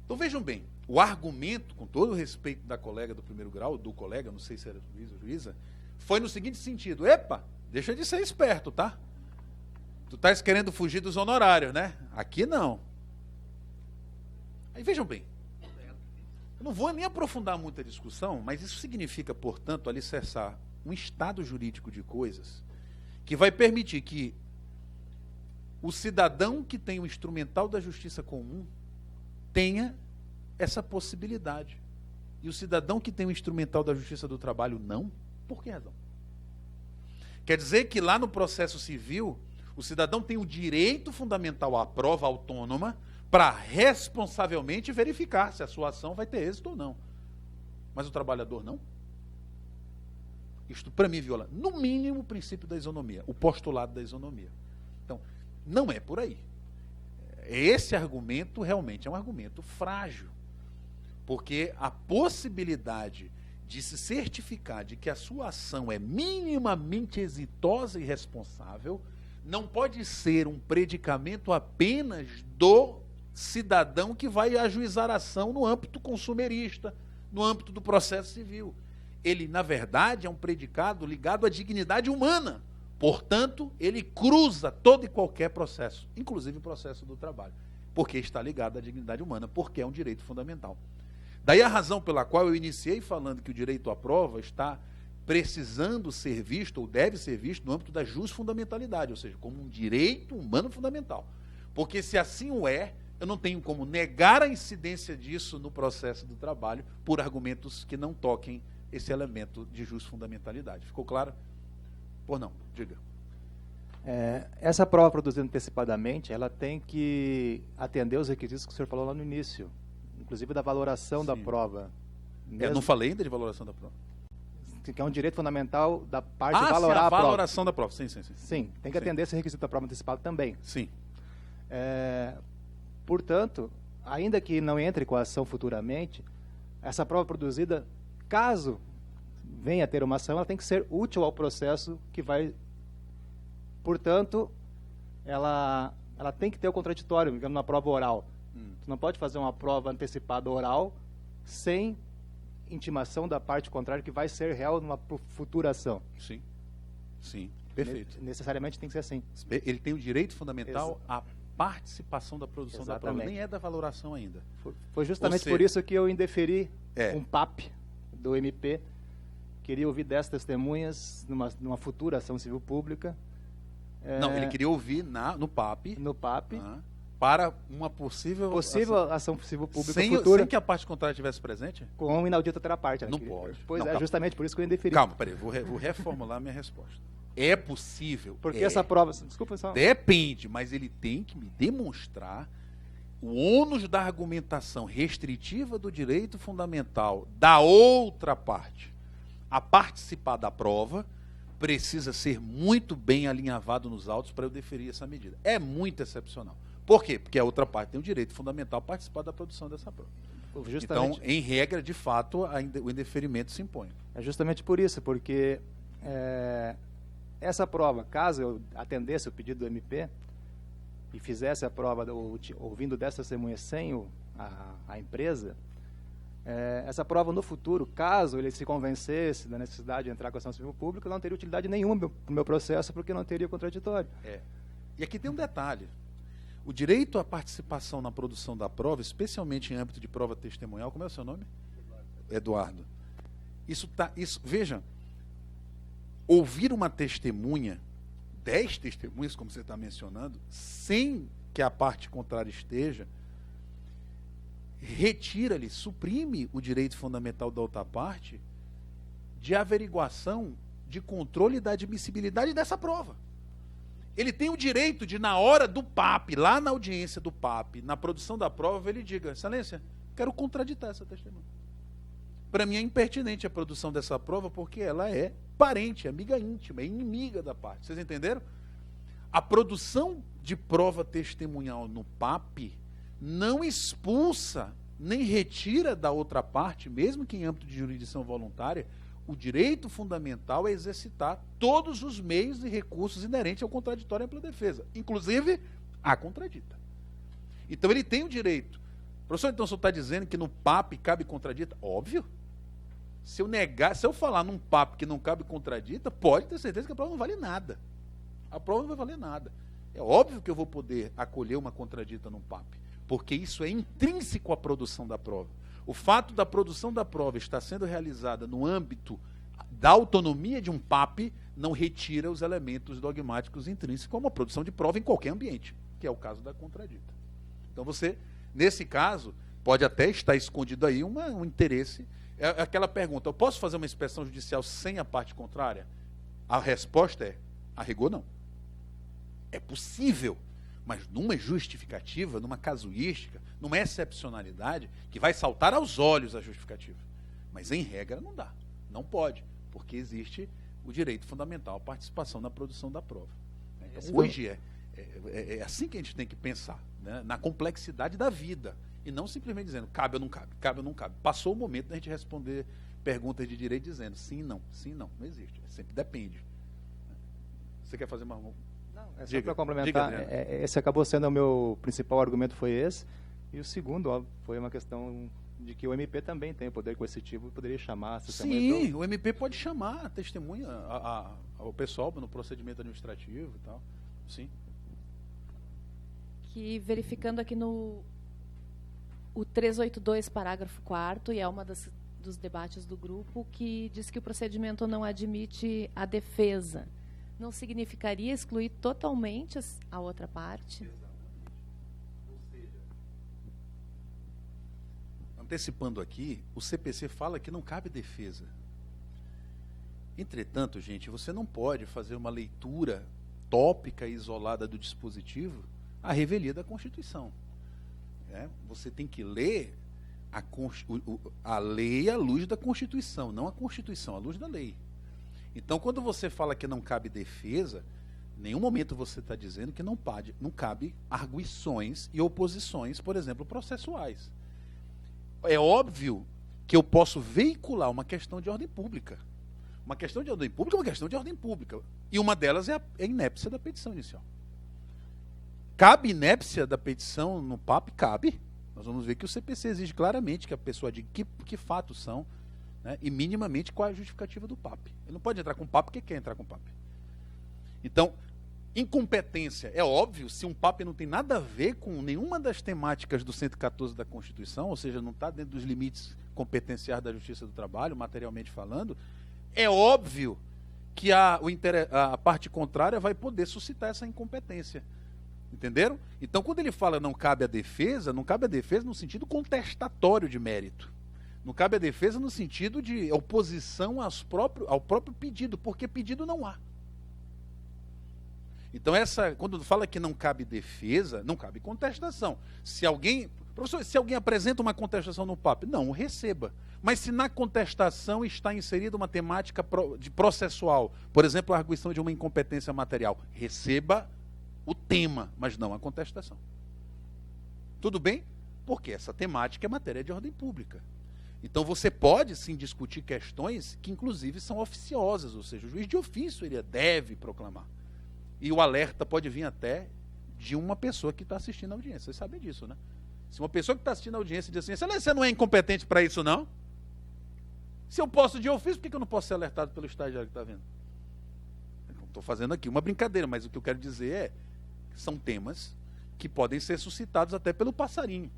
Então vejam bem, o argumento, com todo o respeito da colega do primeiro grau, do colega, não sei se era juiz ou juíza, foi no seguinte sentido: epa, deixa de ser esperto, tá? Tu estás querendo fugir dos honorários, né? Aqui não. Aí vejam bem, Eu não vou nem aprofundar muito a discussão, mas isso significa, portanto, alicerçar um estado jurídico de coisas que vai permitir que o cidadão que tem o instrumental da justiça comum tenha essa possibilidade. E o cidadão que tem o instrumental da justiça do trabalho não? Por que razão? Quer dizer que lá no processo civil, o cidadão tem o direito fundamental à prova autônoma para responsavelmente verificar se a sua ação vai ter êxito ou não. Mas o trabalhador não? Isto, para mim, viola, no mínimo, o princípio da isonomia, o postulado da isonomia. Então, não é por aí. Esse argumento realmente é um argumento frágil, porque a possibilidade de se certificar de que a sua ação é minimamente exitosa e responsável não pode ser um predicamento apenas do cidadão que vai ajuizar a ação no âmbito consumerista, no âmbito do processo civil. Ele, na verdade, é um predicado ligado à dignidade humana. Portanto, ele cruza todo e qualquer processo, inclusive o processo do trabalho, porque está ligado à dignidade humana, porque é um direito fundamental. Daí a razão pela qual eu iniciei falando que o direito à prova está precisando ser visto, ou deve ser visto, no âmbito da jusfundamentalidade, ou seja, como um direito humano fundamental. Porque se assim o é, eu não tenho como negar a incidência disso no processo do trabalho por argumentos que não toquem esse elemento de jusfundamentalidade. Ficou claro? Por não, diga. Essa prova produzida antecipadamente, ela tem que atender os requisitos que o senhor falou lá no início, inclusive da valoração da prova. Eu não falei ainda de valoração da prova. Que é um direito fundamental da parte de sim, valorar a prova. valoração da prova. Sim. Sim, tem que atender esse requisito da prova antecipada também. Sim. Portanto, ainda que não entre com a ação futuramente, essa prova produzida, caso venha a ter uma ação, ela tem que ser útil ao processo que vai... Portanto, ela tem que ter o contraditório, digamos, na prova oral. Tu não pode fazer uma prova antecipada oral sem intimação da parte contrária que vai ser real numa futura ação. Sim, perfeito. Necessariamente tem que ser assim. Ele tem o direito fundamental à participação da produção da prova, nem é da valoração ainda. Foi justamente por isso que eu indeferi um PAP do MP, queria ouvir 10 testemunhas numa futura ação civil pública. Não, ele queria ouvir no PAP. No PAP. Para uma possível ação civil pública futura. Sem que a parte contrária estivesse presente? Com um inaudito terá parte. Não pode. Pois não, justamente por isso que eu indeferi. Calma, peraí, vou reformular a minha resposta. É possível. Porque essa prova... Desculpa, só... Depende, mas ele tem que me demonstrar o ônus da argumentação restritiva do direito fundamental da outra parte a participar da prova precisa ser muito bem alinhavado nos autos para eu deferir essa medida. É muito excepcional. Por quê? Porque a outra parte tem o direito fundamental a participar da produção dessa prova. Justamente. Então, em regra, de fato, o indeferimento se impõe. É justamente por isso, porque essa prova, caso eu atendesse o pedido do MP e fizesse a prova ouvindo dessa testemunha sem a empresa, essa prova no futuro, caso ele se convencesse da necessidade de entrar com a ação civil pública, não teria utilidade nenhuma para o meu processo, porque não teria contraditório. E aqui tem um detalhe. O direito à participação na produção da prova, especialmente em âmbito de prova testemunhal, como é o seu nome? Eduardo. Veja, ouvir uma testemunha, 10 testemunhas, como você está mencionando, sem que a parte contrária esteja, retira-lhe, suprime o direito fundamental da outra parte de averiguação, de controle da admissibilidade dessa prova. Ele tem o direito de, na hora do PAP, lá na audiência do PAP, na produção da prova, ele diga: excelência, quero contraditar essa testemunha. Para mim é impertinente a produção dessa prova, porque ela é parente, amiga íntima, é inimiga da parte. Vocês entenderam? A produção de prova testemunhal no PAP não expulsa, nem retira da outra parte, mesmo que em âmbito de jurisdição voluntária, o direito fundamental é exercitar todos os meios e recursos inerentes ao contraditório e à ampla defesa, inclusive a contradita. Então ele tem o direito. Professor, então o senhor está dizendo que no PAP cabe contradita? Óbvio. Se eu falar num PAP que não cabe contradita, pode ter certeza que a prova não vale nada. A prova não vai valer nada. É óbvio que eu vou poder acolher uma contradita num PAP, porque isso é intrínseco à produção da prova. O fato da produção da prova estar sendo realizada no âmbito da autonomia de um PAP não retira os elementos dogmáticos intrínsecos, como a produção de prova em qualquer ambiente, que é o caso da contradita. Então você, nesse caso, pode até estar escondido aí um interesse. É aquela pergunta, eu posso fazer uma inspeção judicial sem a parte contrária? A resposta é, a rigor não. É possível, mas numa justificativa, numa casuística, numa excepcionalidade, que vai saltar aos olhos a justificativa. Mas em regra não dá, não pode, porque existe o direito fundamental à participação na produção da prova. Então, hoje é assim que a gente tem que pensar, né? Na complexidade da vida, e não simplesmente dizendo cabe ou não cabe, cabe ou não cabe. Passou o momento da gente responder perguntas de direito dizendo sim, não, existe, sempre depende. Você quer fazer uma... Não, é só para complementar, esse acabou sendo o meu principal argumento, foi esse, e o segundo, ó, foi uma questão de que o MP também tem poder coercitivo e poderia chamar a testemunha. Sim, o MP pode chamar a testemunha, o pessoal no procedimento administrativo e tal. Sim. Que verificando aqui no o 382, parágrafo 4º, e é uma dos debates do grupo, que diz que o procedimento não admite a defesa. Não significaria excluir totalmente a outra parte? Antecipando aqui, o CPC fala que não cabe defesa. Entretanto, gente, você não pode fazer uma leitura tópica e isolada do dispositivo à revelia da Constituição. Você tem que ler a lei à luz da Constituição, não a Constituição à luz da lei. Então, quando você fala que não cabe defesa, em nenhum momento você está dizendo que não cabe arguições e oposições, por exemplo, processuais. É óbvio que eu posso veicular uma questão de ordem pública. Uma questão de ordem pública é uma questão de ordem pública. E uma delas é a inépcia da petição inicial. Cabe inépcia da petição no PAP? Cabe. Nós vamos ver que o CPC exige claramente que a pessoa diga que fatos são, né, e minimamente qual é a justificativa do PAP. Ele não pode entrar com PAP porque quer entrar com PAP. Então, incompetência, é óbvio, se um PAP não tem nada a ver com nenhuma das temáticas do 114 da Constituição, ou seja, não está dentro dos limites competenciais da Justiça do Trabalho, materialmente falando, é óbvio que a parte contrária vai poder suscitar essa incompetência. Entenderam? Então, quando ele fala não cabe a defesa no sentido contestatório de mérito. Não cabe a defesa no sentido de oposição ao próprio pedido, porque pedido não há. Então, quando fala que não cabe defesa, não cabe contestação. Professor, se alguém apresenta uma contestação no PAP, não, receba. Mas se na contestação está inserida uma temática de processual, por exemplo, a arguição de uma incompetência material, receba o tema, mas não a contestação. Tudo bem? Porque essa temática é matéria de ordem pública. Então você pode sim discutir questões que inclusive são oficiosas, ou seja, o juiz de ofício ele deve proclamar. E o alerta pode vir até de uma pessoa que está assistindo a audiência. Vocês sabem disso, né? Se uma pessoa que está assistindo a audiência diz assim, você não é incompetente para isso, não? Se eu posso de ofício, por que eu não posso ser alertado pelo estagiário que está vendo? Estou fazendo aqui uma brincadeira, mas o que eu quero dizer é que são temas que podem ser suscitados até pelo passarinho.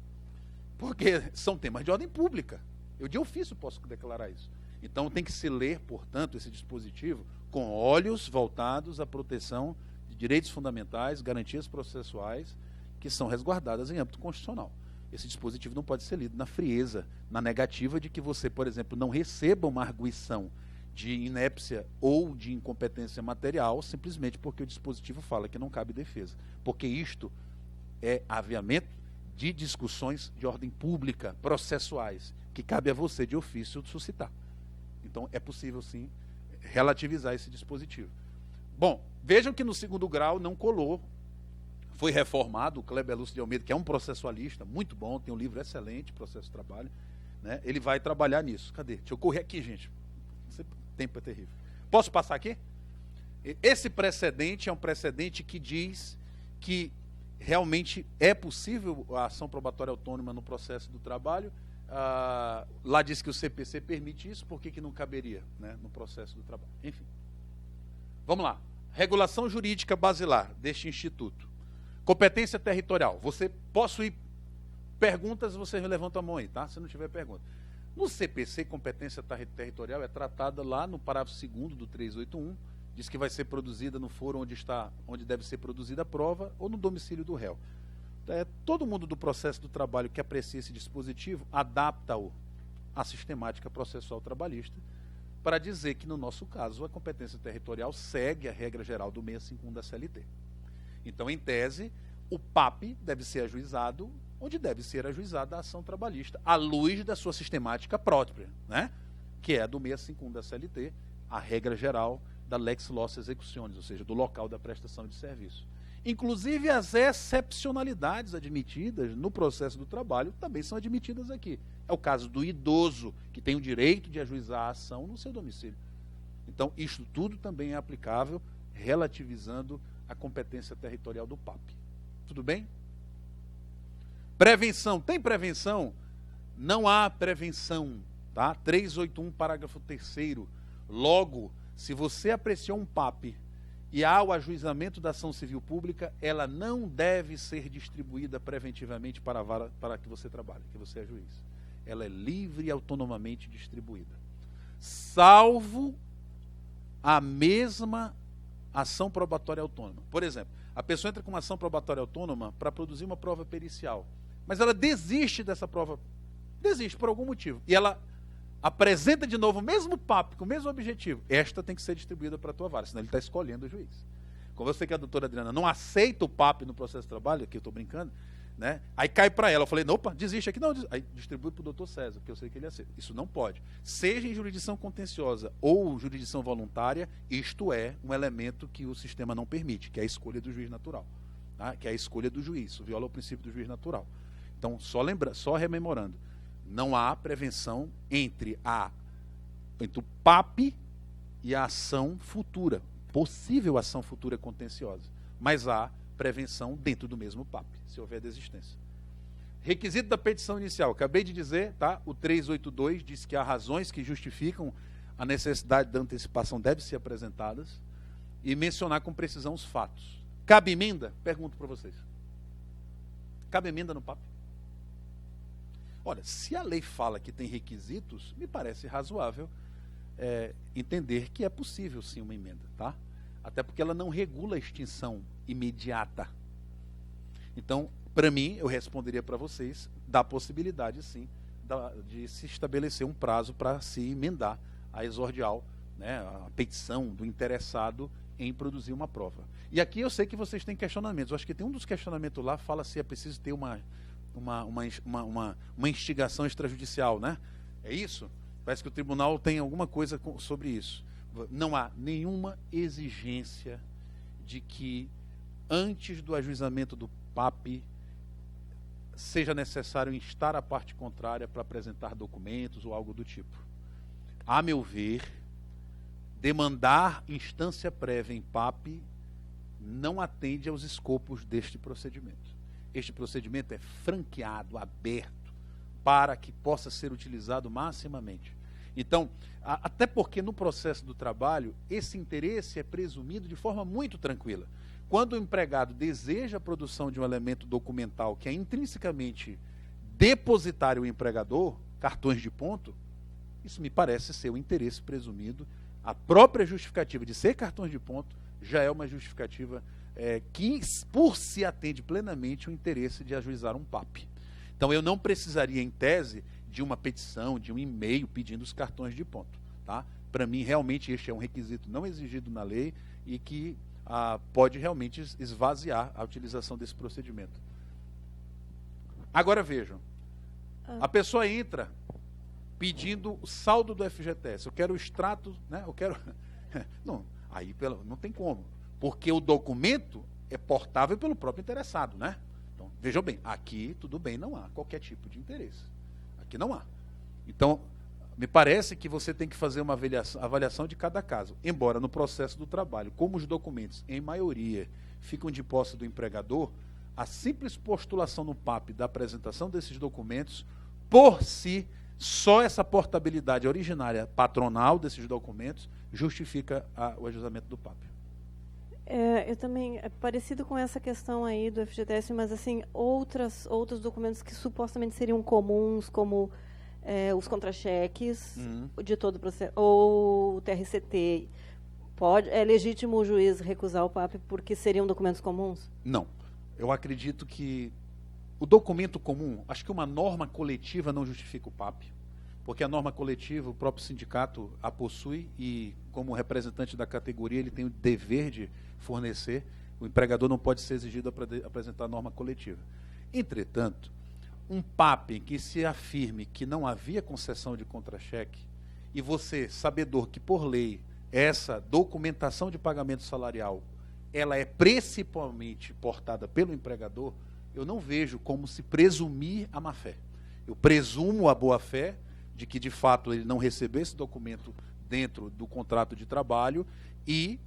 Porque são temas de ordem pública. Eu de ofício posso declarar isso. Então tem que se ler, portanto, esse dispositivo com olhos voltados à proteção de direitos fundamentais, garantias processuais que são resguardadas em âmbito constitucional. Esse dispositivo não pode ser lido na frieza, na negativa de que você, por exemplo, não receba uma arguição de inépcia ou de incompetência material simplesmente porque o dispositivo fala que não cabe defesa. Porque isto é aviamento de discussões de ordem pública, processuais, que cabe a você de ofício suscitar. Então é possível sim relativizar esse dispositivo. Bom, vejam que no segundo grau não colou, foi reformado, o Kleber Lúcio de Almeida, que é um processualista muito bom, tem um livro excelente, Processo do Trabalho, né? Ele vai trabalhar nisso. Cadê? Deixa eu correr aqui, gente. Esse tempo é terrível. Posso passar aqui? Esse precedente é um precedente que diz que realmente é possível a ação probatória autônoma no processo do trabalho. Lá diz que o CPC permite isso, por que não caberia, né, no processo do trabalho? Enfim. Vamos lá. Regulação jurídica basilar deste instituto. Competência territorial. Você posso ir Perguntas, você levanta a mão aí, tá? Se não tiver pergunta. No CPC, competência territorial é tratada lá no parágrafo 2º do 381, diz que vai ser produzida no foro onde deve ser produzida a prova ou no domicílio do réu. Todo mundo do processo do trabalho que aprecia esse dispositivo adapta-o à sistemática processual trabalhista para dizer que, no nosso caso, a competência territorial segue a regra geral do 651 da CLT. Então, em tese, o PAP deve ser ajuizado onde deve ser ajuizada a ação trabalhista, à luz da sua sistemática própria, né? Que é a do 651 da CLT, a regra geral da lex loci executionis, ou seja, do local da prestação de serviço. Inclusive, as excepcionalidades admitidas no processo do trabalho também são admitidas aqui. É o caso do idoso, que tem o direito de ajuizar a ação no seu domicílio. Então, isto tudo também é aplicável, relativizando a competência territorial do PAP. Tudo bem? Prevenção. Tem prevenção? Não há prevenção. Tá? 381, parágrafo 3º. Logo, se você apreciou um PAP e há o ajuizamento da ação civil pública, ela não deve ser distribuída preventivamente para a vara para que você trabalhe, que você é juiz. Ela é livre e autonomamente distribuída. Salvo a mesma ação probatória autônoma. Por exemplo, a pessoa entra com uma ação probatória autônoma para produzir uma prova pericial, mas ela desiste dessa prova, desiste por algum motivo, e ela apresenta de novo o mesmo PAP, com o mesmo objetivo. Esta tem que ser distribuída para a tua vara, senão ele está escolhendo o juiz. Como eu sei que a doutora Adriana não aceita o PAP no processo de trabalho, aqui eu estou brincando, né? Aí cai para ela, eu falei, opa, desiste aqui, não, aí distribui para o doutor César, porque eu sei que ele aceita. Isso não pode. Seja em jurisdição contenciosa ou jurisdição voluntária, isto é um elemento que o sistema não permite, que é a escolha do juiz natural, tá? Que é a escolha do juiz, isso viola o princípio do juiz natural. Então, só rememorando, não há prevenção entre o PAP e a ação futura, possível ação futura contenciosa, mas há prevenção dentro do mesmo PAP, se houver desistência. Requisito da petição inicial, acabei de dizer, tá? O 382 diz que há razões que justificam a necessidade da antecipação devem ser apresentadas e mencionar com precisão os fatos. Cabe emenda? Pergunto para vocês. Cabe emenda no PAP? Olha, se a lei fala que tem requisitos, me parece razoável entender que é possível sim uma emenda, tá? Até porque ela não regula a extinção imediata. Então, para mim, eu responderia para vocês, da possibilidade sim de se estabelecer um prazo para se emendar a exordial, né, a petição do interessado em produzir uma prova. E aqui eu sei que vocês têm questionamentos. Eu acho que tem um dos questionamentos lá, fala se é preciso ter uma instigação extrajudicial, né? É isso? Parece que o tribunal tem alguma coisa sobre isso. Não há nenhuma exigência de que antes do ajuizamento do PAP seja necessário instar a parte contrária para apresentar documentos ou algo do tipo. A meu ver, demandar instância prévia em PAP não atende aos escopos deste procedimento. Este procedimento é franqueado, aberto, para que possa ser utilizado maximamente. Então, até porque no processo do trabalho, esse interesse é presumido de forma muito tranquila. Quando o empregado deseja a produção de um elemento documental que é intrinsecamente depositário ao empregador, cartões de ponto, isso me parece ser o interesse presumido. A própria justificativa de ser cartões de ponto já é uma justificativa que, por si, atende plenamente o interesse de ajuizar um PAP. Então, eu não precisaria, em tese, de uma petição, de um e-mail pedindo os cartões de ponto. Tá? Para mim, realmente, este é um requisito não exigido na lei e que pode realmente esvaziar a utilização desse procedimento. Agora, vejam. A pessoa entra pedindo o saldo do FGTS. Eu quero o extrato, né? Eu quero... Não, aí não tem como. Porque o documento é portável pelo próprio interessado, né? Então, vejam bem, aqui, tudo bem, não há qualquer tipo de interesse. Aqui não há. Então, me parece que você tem que fazer uma avaliação de cada caso. Embora no processo do trabalho, como os documentos, em maioria, ficam de posse do empregador, a simples postulação no PAP da apresentação desses documentos, por si, só essa portabilidade originária patronal desses documentos justifica o ajuizamento do PAP. Eu também, é parecido com essa questão aí do FGTS, mas assim, outros documentos que supostamente seriam comuns, como os contra-cheques de todo o processo, ou o TRCT, é legítimo o juiz recusar o PAP porque seriam documentos comuns? Não. Eu acredito que o documento comum, acho que uma norma coletiva não justifica o PAP, porque a norma coletiva, o próprio sindicato a possui e, como representante da categoria, ele tem o dever de fornecer. O empregador não pode ser exigido a apresentar a norma coletiva. Entretanto, um PAP em que se afirme que não havia concessão de contra-cheque e você, sabedor que, por lei, essa documentação de pagamento salarial, ela é principalmente portada pelo empregador, eu não vejo como se presumir a má-fé. Eu presumo a boa-fé de que, de fato, ele não recebeu esse documento dentro do contrato de trabalho e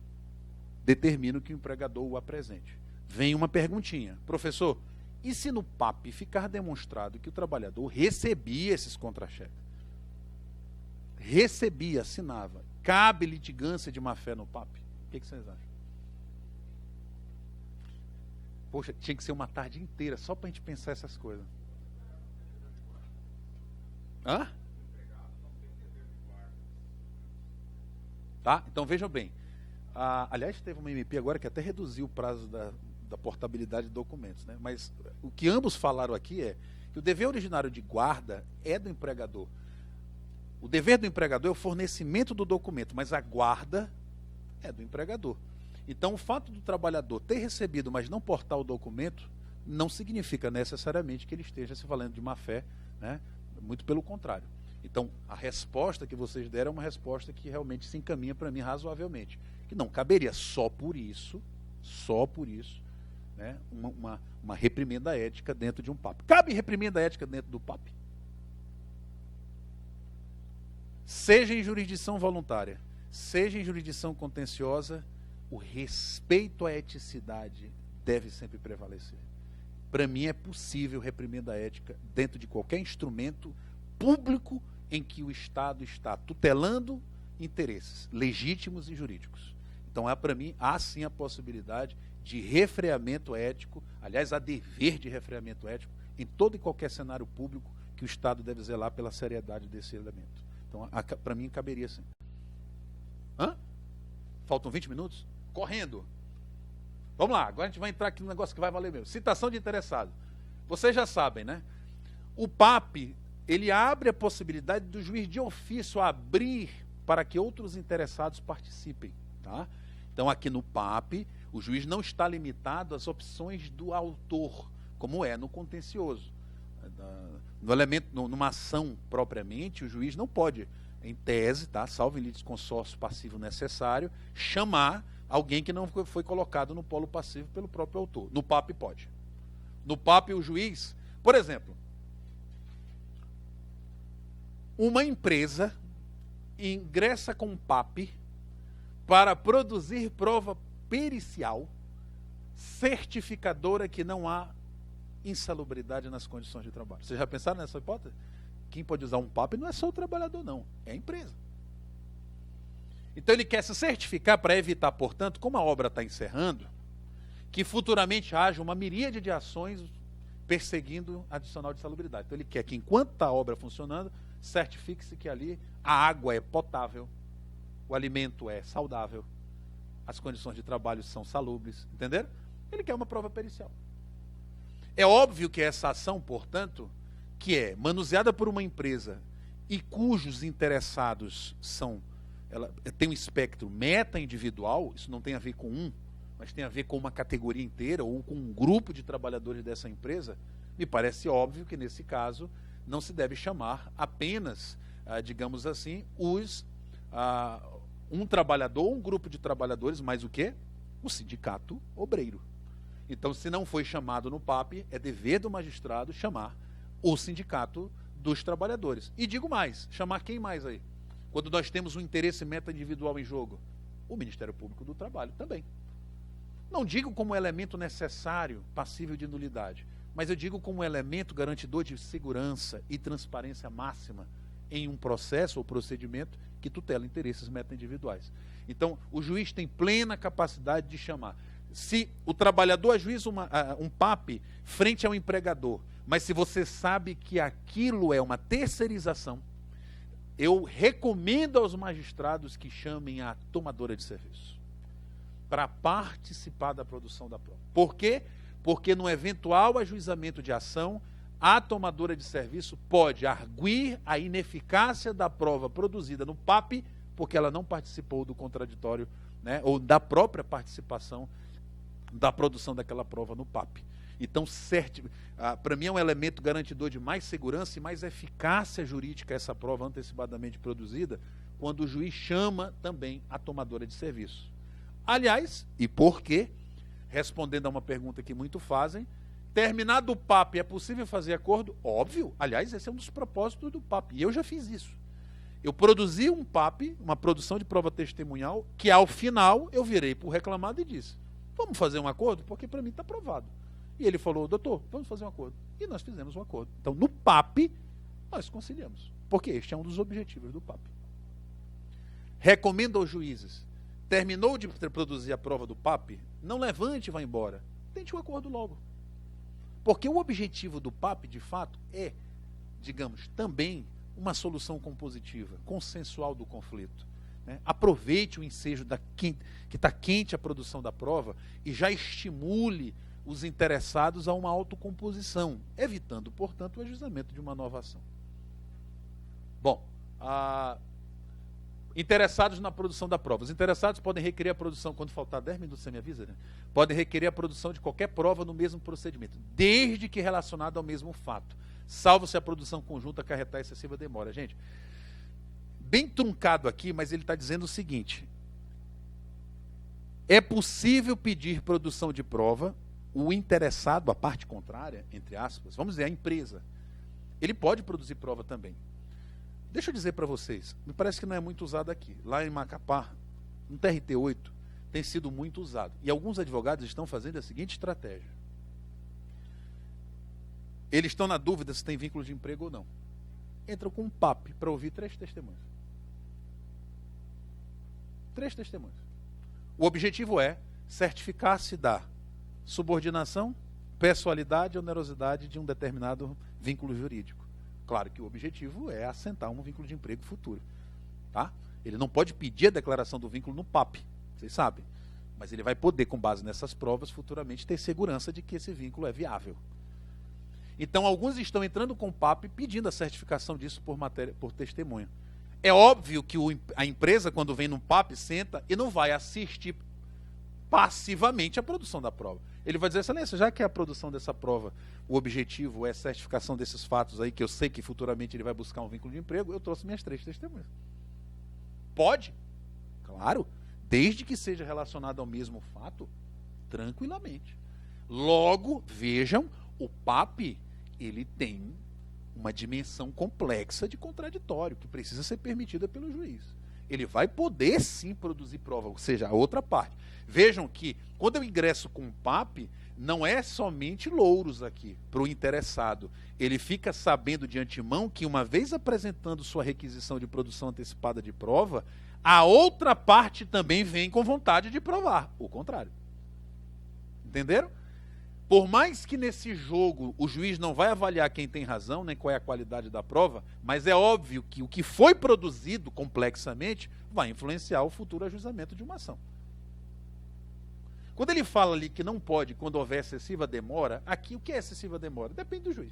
determino que o empregador o apresente. Vem uma perguntinha. Professor, e se no PAP ficar demonstrado que o trabalhador recebia esses contra-cheques? Recebia, assinava. Cabe litigância de má-fé no PAP? O que vocês acham? Poxa, tinha que ser uma tarde inteira só para a gente pensar essas coisas. Hã? Tá? Então vejam bem. Aliás, teve uma MP agora que até reduziu o prazo da portabilidade de documentos, né? Mas o que ambos falaram aqui é que o dever originário de guarda é do empregador. O dever do empregador é o fornecimento do documento, mas a guarda é do empregador. Então, o fato do trabalhador ter recebido, mas não portar o documento, não significa necessariamente que ele esteja se valendo de má-fé, né? Muito pelo contrário. Então, a resposta que vocês deram é uma resposta que realmente se encaminha para mim razoavelmente. Que não caberia só por isso, né, uma reprimenda ética dentro de um PAP. Cabe reprimenda ética dentro do PAP? Seja em jurisdição voluntária, seja em jurisdição contenciosa, o respeito à eticidade deve sempre prevalecer. Para mim é possível reprimenda ética dentro de qualquer instrumento público em que o Estado está tutelando interesses legítimos e jurídicos. Então, para mim, há sim a possibilidade de refreamento ético, aliás, há dever de refreamento ético em todo e qualquer cenário público que o Estado deve zelar pela seriedade desse elemento. Então, para mim, caberia sim. Faltam 20 minutos? Correndo. Vamos lá, agora a gente vai entrar aqui no negócio que vai valer mesmo. Citação de interessado. Vocês já sabem, né? O PAP, ele abre a possibilidade do juiz de ofício abrir para que outros interessados participem, tá? Então, aqui no PAP, o juiz não está limitado às opções do autor, como é no contencioso. No elemento, numa ação propriamente, o juiz não pode, em tese, tá, salvo em litisconsórcio passivo necessário, chamar alguém que não foi colocado no polo passivo pelo próprio autor. No PAP pode. No PAP, o juiz, por exemplo, uma empresa ingressa com um PAP para produzir prova pericial certificadora que não há insalubridade nas condições de trabalho. Vocês já pensaram nessa hipótese? Quem pode usar um PAP não é só o trabalhador, não. É a empresa. Então ele quer se certificar para evitar, portanto, como a obra está encerrando, que futuramente haja uma miríade de ações perseguindo adicional de salubridade. Então ele quer que, enquanto está a obra funcionando, certifique-se que ali a água é potável, o alimento é saudável, as condições de trabalho são salubres, entenderam? Ele quer uma prova pericial. É óbvio que essa ação, portanto, que é manuseada por uma empresa e cujos interessados ela tem um espectro meta-individual, isso não tem a ver com um, mas tem a ver com uma categoria inteira ou com um grupo de trabalhadores dessa empresa, me parece óbvio que, nesse caso, não se deve chamar apenas, digamos assim, um trabalhador, um grupo de trabalhadores, mas o quê? O sindicato obreiro. Então, se não foi chamado no PAP, é dever do magistrado chamar o sindicato dos trabalhadores. E digo mais, chamar quem mais aí? Quando nós temos um interesse meta-individual em jogo? O Ministério Público do Trabalho também. Não digo como elemento necessário, passível de nulidade, mas eu digo como elemento garantidor de segurança e transparência máxima em um processo ou procedimento que tutela interesses meta-individuais. Então, o juiz tem plena capacidade de chamar. Se o trabalhador ajuiza um PAP frente ao empregador, mas se você sabe que aquilo é uma terceirização, eu recomendo aos magistrados que chamem a tomadora de serviço para participar da produção da prova. Por quê? Porque no eventual ajuizamento de ação, a tomadora de serviço pode arguir a ineficácia da prova produzida no PAP, porque ela não participou do contraditório, né, ou da própria participação da produção daquela prova no PAP. Então, para mim é um elemento garantidor de mais segurança e mais eficácia jurídica essa prova antecipadamente produzida, quando o juiz chama também a tomadora de serviço. Aliás, e por quê? Respondendo a uma pergunta que muito fazem, terminado o PAP, é possível fazer acordo? Óbvio. Aliás, esse é um dos propósitos do PAP. E eu já fiz isso. Eu produzi um PAP, uma produção de prova testemunhal, que ao final eu virei para o reclamado e disse, vamos fazer um acordo? Porque para mim está aprovado. E ele falou, doutor, vamos fazer um acordo. E nós fizemos um acordo. Então, no PAP, nós conciliamos. Porque este é um dos objetivos do PAP. Recomendo aos juízes, terminou de produzir a prova do PAP, não levante e vá embora. Tente um acordo logo. Porque o objetivo do PAP, de fato, é, digamos, também uma solução compositiva, consensual do conflito. Né? Aproveite o ensejo que está quente a produção da prova e já estimule os interessados a uma autocomposição, evitando, portanto, o ajuizamento de uma nova ação. Bom, interessados na produção da prova. Os interessados podem requerer a produção, quando faltar 10 minutos, você me avisa, né? Podem requerer a produção de qualquer prova no mesmo procedimento, desde que relacionada ao mesmo fato, salvo se a produção conjunta acarretar excessiva demora. Gente, bem truncado aqui, mas ele está dizendo o seguinte, é possível pedir produção de prova, o interessado, a parte contrária, entre aspas, vamos dizer, a empresa, ele pode produzir prova também. Deixa eu dizer para vocês, me parece que não é muito usado aqui. Lá em Macapá, no TRT-8, tem sido muito usado. E alguns advogados estão fazendo a seguinte estratégia. Eles estão na dúvida se tem vínculo de emprego ou não. Entram com um PAP para ouvir 3 testemunhas. 3 testemunhas. O objetivo é certificar-se da subordinação, pessoalidade e onerosidade de um determinado vínculo jurídico. Claro que o objetivo é assentar um vínculo de emprego futuro. Tá? Ele não pode pedir a declaração do vínculo no PAP, vocês sabem. Mas ele vai poder, com base nessas provas, futuramente ter segurança de que esse vínculo é viável. Então, alguns estão entrando com o PAP pedindo a certificação disso por testemunha. É óbvio que a empresa, quando vem no PAP, senta e não vai assistir passivamente a produção da prova. Ele vai dizer, excelência, já que a produção dessa prova, o objetivo é a certificação desses fatos aí, que eu sei que futuramente ele vai buscar um vínculo de emprego, eu trouxe minhas 3 testemunhas. Pode? Claro, desde que seja relacionado ao mesmo fato, tranquilamente. Logo, vejam, o PAP, ele tem uma dimensão complexa de contraditório, que precisa ser permitida pelo juiz. Ele vai poder sim produzir prova, ou seja, a outra parte. Vejam que, quando eu ingresso com o PAP, não é somente louros aqui para o interessado. Ele fica sabendo de antemão que, uma vez apresentando sua requisição de produção antecipada de prova, a outra parte também vem com vontade de provar. O contrário. Entenderam? Por mais que nesse jogo o juiz não vai avaliar quem tem razão, nem qual é a qualidade da prova, mas é óbvio que o que foi produzido complexamente vai influenciar o futuro ajuizamento de uma ação. Quando ele fala ali que não pode, quando houver excessiva demora, aqui o que é excessiva demora? Depende do juiz.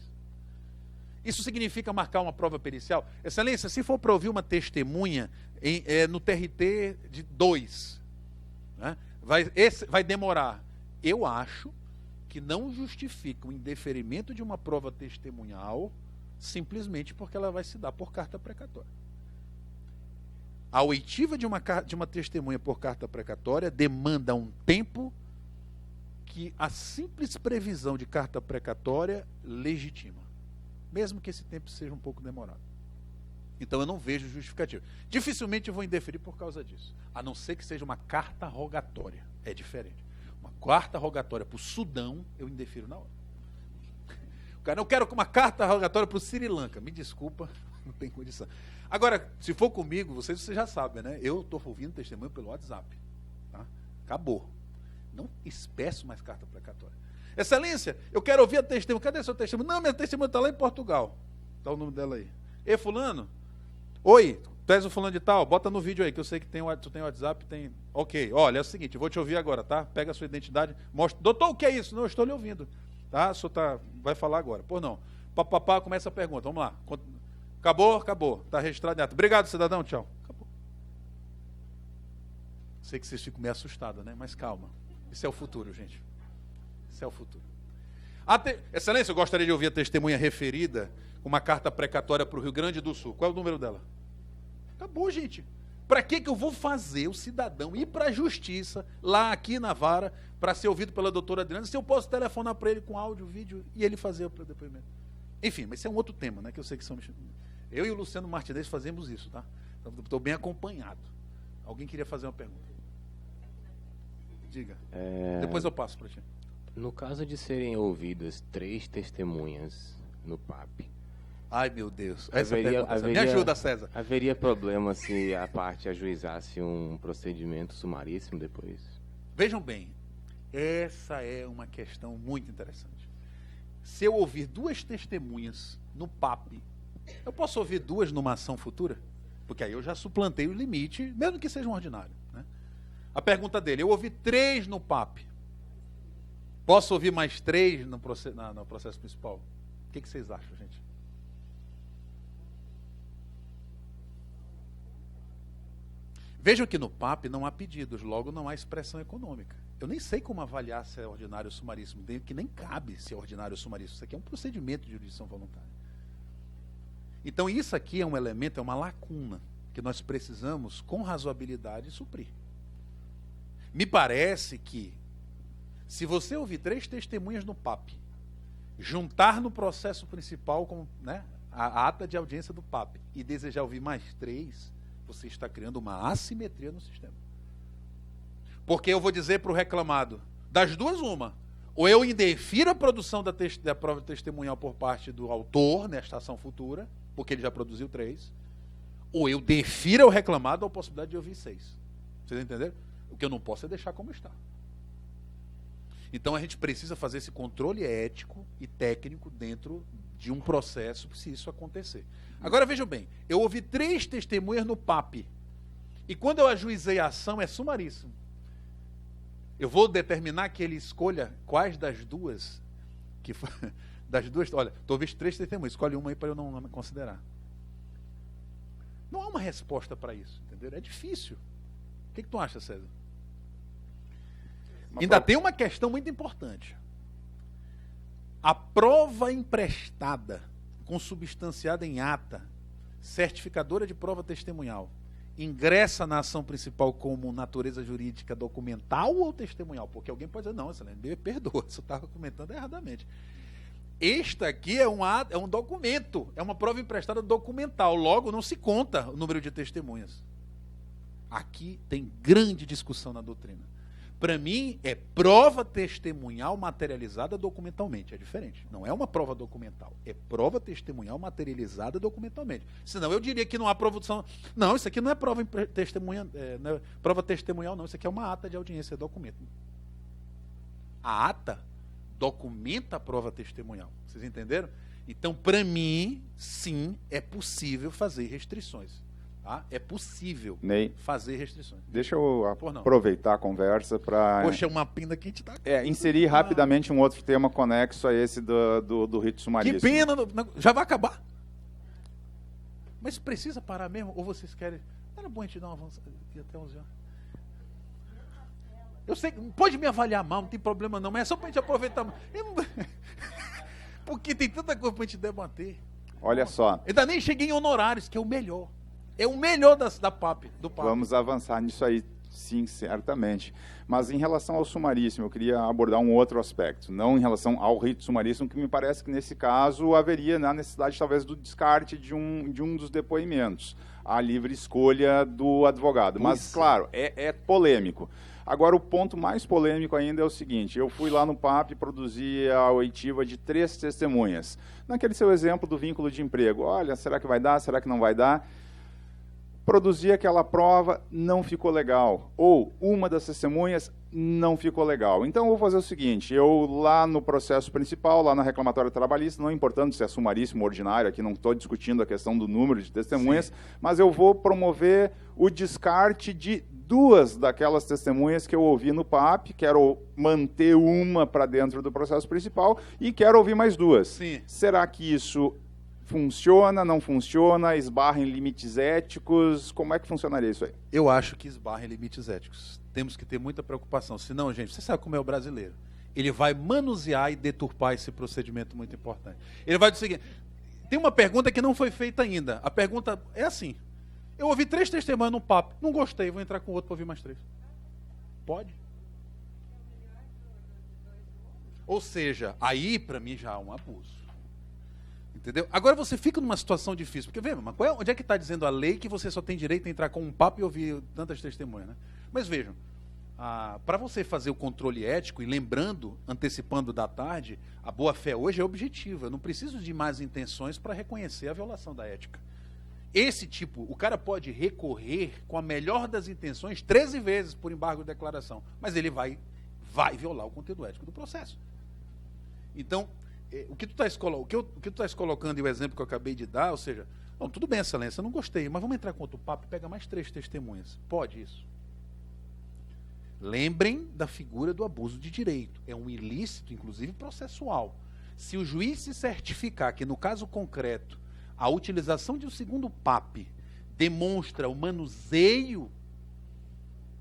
Isso significa marcar uma prova pericial? Excelência, se for para ouvir uma testemunha no TRT de 2, né, vai demorar. Eu acho que não justifica o indeferimento de uma prova testemunhal simplesmente porque ela vai se dar por carta precatória. A oitiva de uma testemunha por carta precatória demanda um tempo que a simples previsão de carta precatória legitima, mesmo que esse tempo seja um pouco demorado. Então eu não vejo justificativa. Dificilmente eu vou indeferir por causa disso, a não ser que seja uma carta rogatória. É diferente. Uma carta rogatória para o Sudão, eu indefiro na hora. O cara, eu quero uma carta rogatória para o Sri Lanka. Me desculpa, Não tem condição. Agora, se for comigo, vocês já sabem, né? Eu estou ouvindo testemunho pelo WhatsApp. Tá? Acabou. Não peço mais carta precatória. Excelência, eu quero ouvir a testemunha. Cadê seu testemunho? Não, minha testemunha está lá em Portugal. Está o nome dela aí. Ei, fulano? Oi, tu és o fulano de tal? Bota no vídeo aí, que eu sei que tu tem WhatsApp, tem... Ok, olha, é o seguinte, eu vou te ouvir agora, tá? Pega a sua identidade, mostra... Doutor, o que é isso? Não, eu estou lhe ouvindo. Tá? O senhor vai falar agora. Pois não. Papapá, começa a pergunta. Vamos lá. Acabou? Acabou. Está registrado em ata. Obrigado, cidadão. Tchau. Acabou. Sei que vocês ficam meio assustados, né? Mas calma. Isso é o futuro, gente. Isso é o futuro. Excelência, eu gostaria de ouvir a testemunha referida com uma carta precatória para o Rio Grande do Sul. Qual é o número dela? Acabou, gente. Para que eu vou fazer o cidadão ir para a justiça, lá aqui na vara, para ser ouvido pela doutora Adriana, se eu posso telefonar para ele com áudio, vídeo, e ele fazer o depoimento? Enfim, mas esse é um outro tema, né? Que eu sei que são... Eu e o Luciano Martinez fazemos isso, tá? Estou bem acompanhado. Alguém queria fazer uma pergunta? Diga. Depois eu passo para ti. No caso de serem ouvidas 3 testemunhas no PAP... Ai, meu Deus. Me ajuda, César. Haveria problema se a parte ajuizasse um procedimento sumaríssimo depois? Vejam bem, essa é uma questão muito interessante. Se eu ouvir 2 testemunhas no PAP, eu posso ouvir 2 numa ação futura? Porque aí eu já suplantei o limite, mesmo que seja um ordinário. Né? A pergunta dele, eu ouvi 3 no PAP. Posso ouvir mais 3 no processo principal? O que vocês acham, gente? Vejam que no PAP não há pedidos, logo não há expressão econômica. Eu nem sei como avaliar se é ordinário ou sumaríssimo, que nem cabe se é ordinário ou sumaríssimo. Isso aqui é um procedimento de jurisdição voluntária. Então isso aqui é um elemento, é uma lacuna, que nós precisamos, com razoabilidade, suprir. Me parece que, se você ouvir 3 testemunhas no PAP, juntar no processo principal com, né, a ata de audiência do PAP e desejar ouvir mais 3, você está criando uma assimetria no sistema. Porque eu vou dizer para o reclamado, das duas uma, ou eu indefiro a produção da prova testemunhal por parte do autor nesta ação futura, porque ele já produziu 3, ou eu defiro ao reclamado a possibilidade de ouvir 6. Vocês entenderam? O que eu não posso é deixar como está. Então a gente precisa fazer esse controle ético e técnico dentro de um processo, se isso acontecer. Agora vejam bem, eu ouvi 3 testemunhas no PAP, e quando eu ajuizei a ação é sumaríssimo. Eu vou determinar que ele escolha quais das duas, olha, estou ouvindo 3 testemunhas, escolhe uma aí para eu não considerar. Não há uma resposta para isso, entendeu? É difícil. O que tu acha, César? Ainda tem uma questão muito importante. A prova emprestada, consubstanciada em ata, certificadora de prova testemunhal, ingressa na ação principal como natureza jurídica documental ou testemunhal? Porque alguém pode dizer, não, excelente, me perdoa, você está documentando erradamente. Este aqui é um documento, é uma prova emprestada documental, logo não se conta o número de testemunhas. Aqui tem grande discussão na doutrina. Para mim, é prova testemunhal materializada documentalmente. É diferente. Não é uma prova documental. É prova testemunhal materializada documentalmente. Senão eu diria que não há produção. Não, isso aqui não é prova testemunhal, não é prova testemunhal, não. Isso aqui é uma ata de audiência, é documento. A ata documenta a prova testemunhal. Vocês entenderam? Então, para mim, sim, é possível fazer restrições. Tá? É possível fazer restrições. Deixa eu aproveitar a conversa para... Poxa, é uma pinda que a gente está... inserir rapidamente um outro tema conexo a esse do rito sumaríssimo. Que pena! Já vai acabar? Mas precisa parar mesmo? Ou vocês querem... Era bom a gente dar uma avançada até 11 horas. Eu sei, pode me avaliar mal, não tem problema não, mas é só para a gente aproveitar. Porque tem tanta coisa para a gente debater. Olha só. Ainda nem cheguei em honorários, que é o melhor. É o melhor da PAP, do PAP. Vamos avançar nisso aí. Sim, certamente. Mas em relação ao sumaríssimo, eu queria abordar um outro aspecto, não em relação ao rito sumaríssimo, que me parece que nesse caso haveria a necessidade talvez do descarte de um dos depoimentos, a livre escolha do advogado. Mas, claro, é polêmico. Agora, o ponto mais polêmico ainda é o seguinte: eu fui lá no PAP e produzi a oitiva de 3 testemunhas. Naquele seu exemplo do vínculo de emprego, olha, será que vai dar, será que não vai dar? Produzir aquela prova, não ficou legal. Ou uma das testemunhas não ficou legal. Então, eu vou fazer o seguinte, eu lá no processo principal, lá na reclamatória trabalhista, não importando se é sumaríssimo ou ordinário, aqui não estou discutindo a questão do número de testemunhas, mas eu vou promover o descarte de 2 daquelas testemunhas que eu ouvi no PAP, quero manter uma para dentro do processo principal e quero ouvir mais 2. Sim. Será que isso funciona, não funciona, esbarra em limites éticos? Como é que funcionaria isso aí? Eu acho que esbarra em limites éticos. Temos que ter muita preocupação. Senão, gente, você sabe como é o brasileiro. Ele vai manusear e deturpar esse procedimento muito importante. Ele vai dizer o seguinte: tem uma pergunta que não foi feita ainda. A pergunta é assim: eu ouvi 3 testemunhas no papo, não gostei, vou entrar com outro para ouvir mais 3. Pode? Ou seja, aí para mim já é um abuso. Entendeu? Agora você fica numa situação difícil, porque vejam, mas onde é que está dizendo a lei que você só tem direito a entrar com um papo e ouvir tantas testemunhas, né? Mas vejam, para você fazer o controle ético, e lembrando, antecipando da tarde, a boa-fé hoje é objetiva. Eu não preciso de más intenções para reconhecer a violação da ética. Esse tipo, o cara pode recorrer com a melhor das intenções 13 vezes por embargo de declaração, mas ele vai violar o conteúdo ético do processo. Então, o que tu estás colocando e o exemplo que eu acabei de dar, ou seja, não, tudo bem, excelência, eu não gostei, mas vamos entrar com outro papo e pega mais 3 testemunhas. Pode isso? Lembrem da figura do abuso de direito. É um ilícito, inclusive processual. Se o juiz se certificar que, no caso concreto, a utilização de um segundo PAP demonstra o manuseio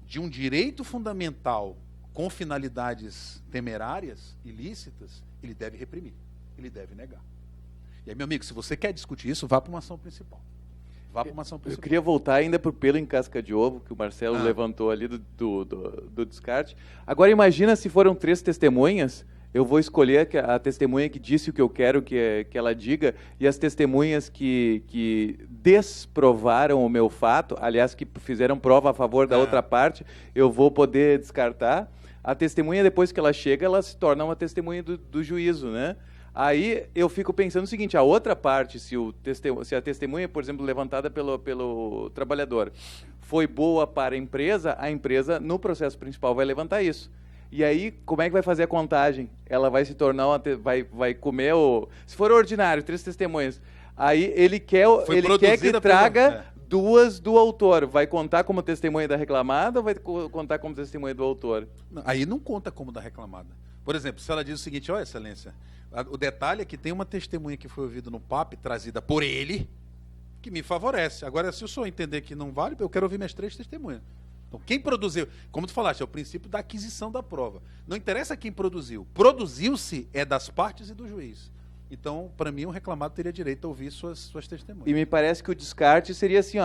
de um direito fundamental com finalidades temerárias, ilícitas, ele deve reprimir, ele deve negar. E aí, meu amigo, se você quer discutir isso, vá para uma ação principal. Eu queria voltar ainda para o pelo em casca de ovo, que o Marcelo levantou ali do descarte. Agora imagina se foram 3 testemunhas, eu vou escolher a testemunha que disse o que eu quero que ela diga, e as testemunhas que desprovaram o meu fato, aliás, que fizeram prova a favor da outra parte, eu vou poder descartar. A testemunha, depois que ela chega, ela se torna uma testemunha do juízo, né? Aí eu fico pensando o seguinte: a outra parte, se a testemunha, por exemplo, levantada pelo trabalhador, foi boa para a empresa, no processo principal, vai levantar isso. E aí, como é que vai fazer a contagem? Ela vai se tornar vai comer se for ordinário, 3 testemunhas. Aí ele quer que traga 2 do autor. Vai contar como testemunha da reclamada ou vai contar como testemunha do autor? Aí não conta como da reclamada. Por exemplo, se ela diz o seguinte: olha, excelência, o detalhe é que tem uma testemunha que foi ouvida no PAP, trazida por ele, que me favorece. Agora, se o senhor entender que não vale, eu quero ouvir minhas 3 testemunhas. Então, quem produziu, como tu falaste, é o princípio da aquisição da prova. Não interessa quem produziu. Produziu-se é das partes e do juiz. Então, para mim, o reclamado teria direito a ouvir suas testemunhas. E me parece que o descarte seria assim,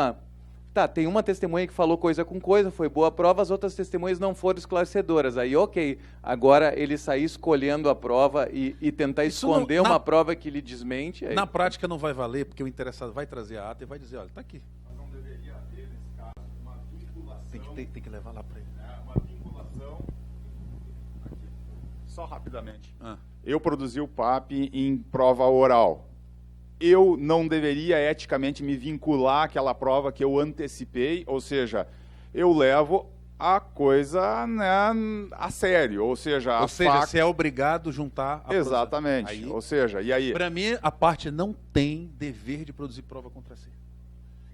tem uma testemunha que falou coisa com coisa, foi boa a prova, as outras testemunhas não foram esclarecedoras. Aí, ok, agora ele sair escolhendo a prova e tentar esconder uma prova que lhe desmente. Aí... Na prática não vai valer, porque o interessado vai trazer a ata e vai dizer: olha, está aqui. Mas não deveria haver, nesse caso, uma vinculação... Tem que levar lá para ele. Uma vinculação... Aqui. Só rapidamente. Eu produzi o PAP em prova oral. Eu não deveria eticamente me vincular àquela prova que eu antecipei, ou seja, eu levo a coisa, né, a sério, ou seja... Você é obrigado a juntar a Exatamente, aí, ou seja, e aí... Para mim, a parte não tem dever de produzir prova contra si.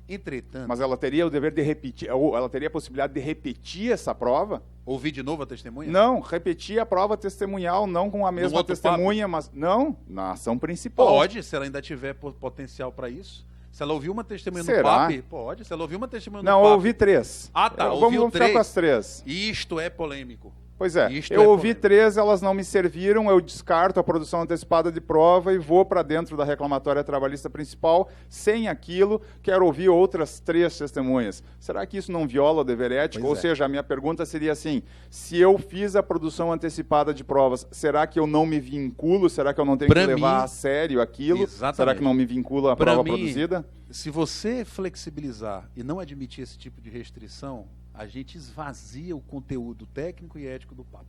Entretanto... Mas ela teria o dever de repetir, ou ela teria a possibilidade de repetir essa prova? Ouvir de novo a testemunha? Não, repetir a prova testemunhal, não com a mesma testemunha, mas não, na ação principal. Pode, se ela ainda tiver potencial para isso. Se ela ouviu uma testemunha no PAP, pode. Se ela ouviu uma testemunha no PAP... Não, eu ouvi 3. Ah, tá, Vamos ficar com as 3. Isto é polêmico. Pois é, Isto eu é ouvi polêmico. 3, elas não me serviram, eu descarto a produção antecipada de prova e vou para dentro da reclamatória trabalhista principal, sem aquilo, quero ouvir outras 3 testemunhas. Será que isso não viola o dever ético? Pois Ou é. seja, a minha pergunta seria assim, se eu fiz a produção antecipada de provas, será que eu não me vinculo? Será que eu não tenho Pra que levar mim, a sério aquilo? exatamente. Será que não me vincula a Pra prova mim, produzida? Se você flexibilizar e não admitir esse tipo de restrição, a gente esvazia o conteúdo técnico e ético do PAP.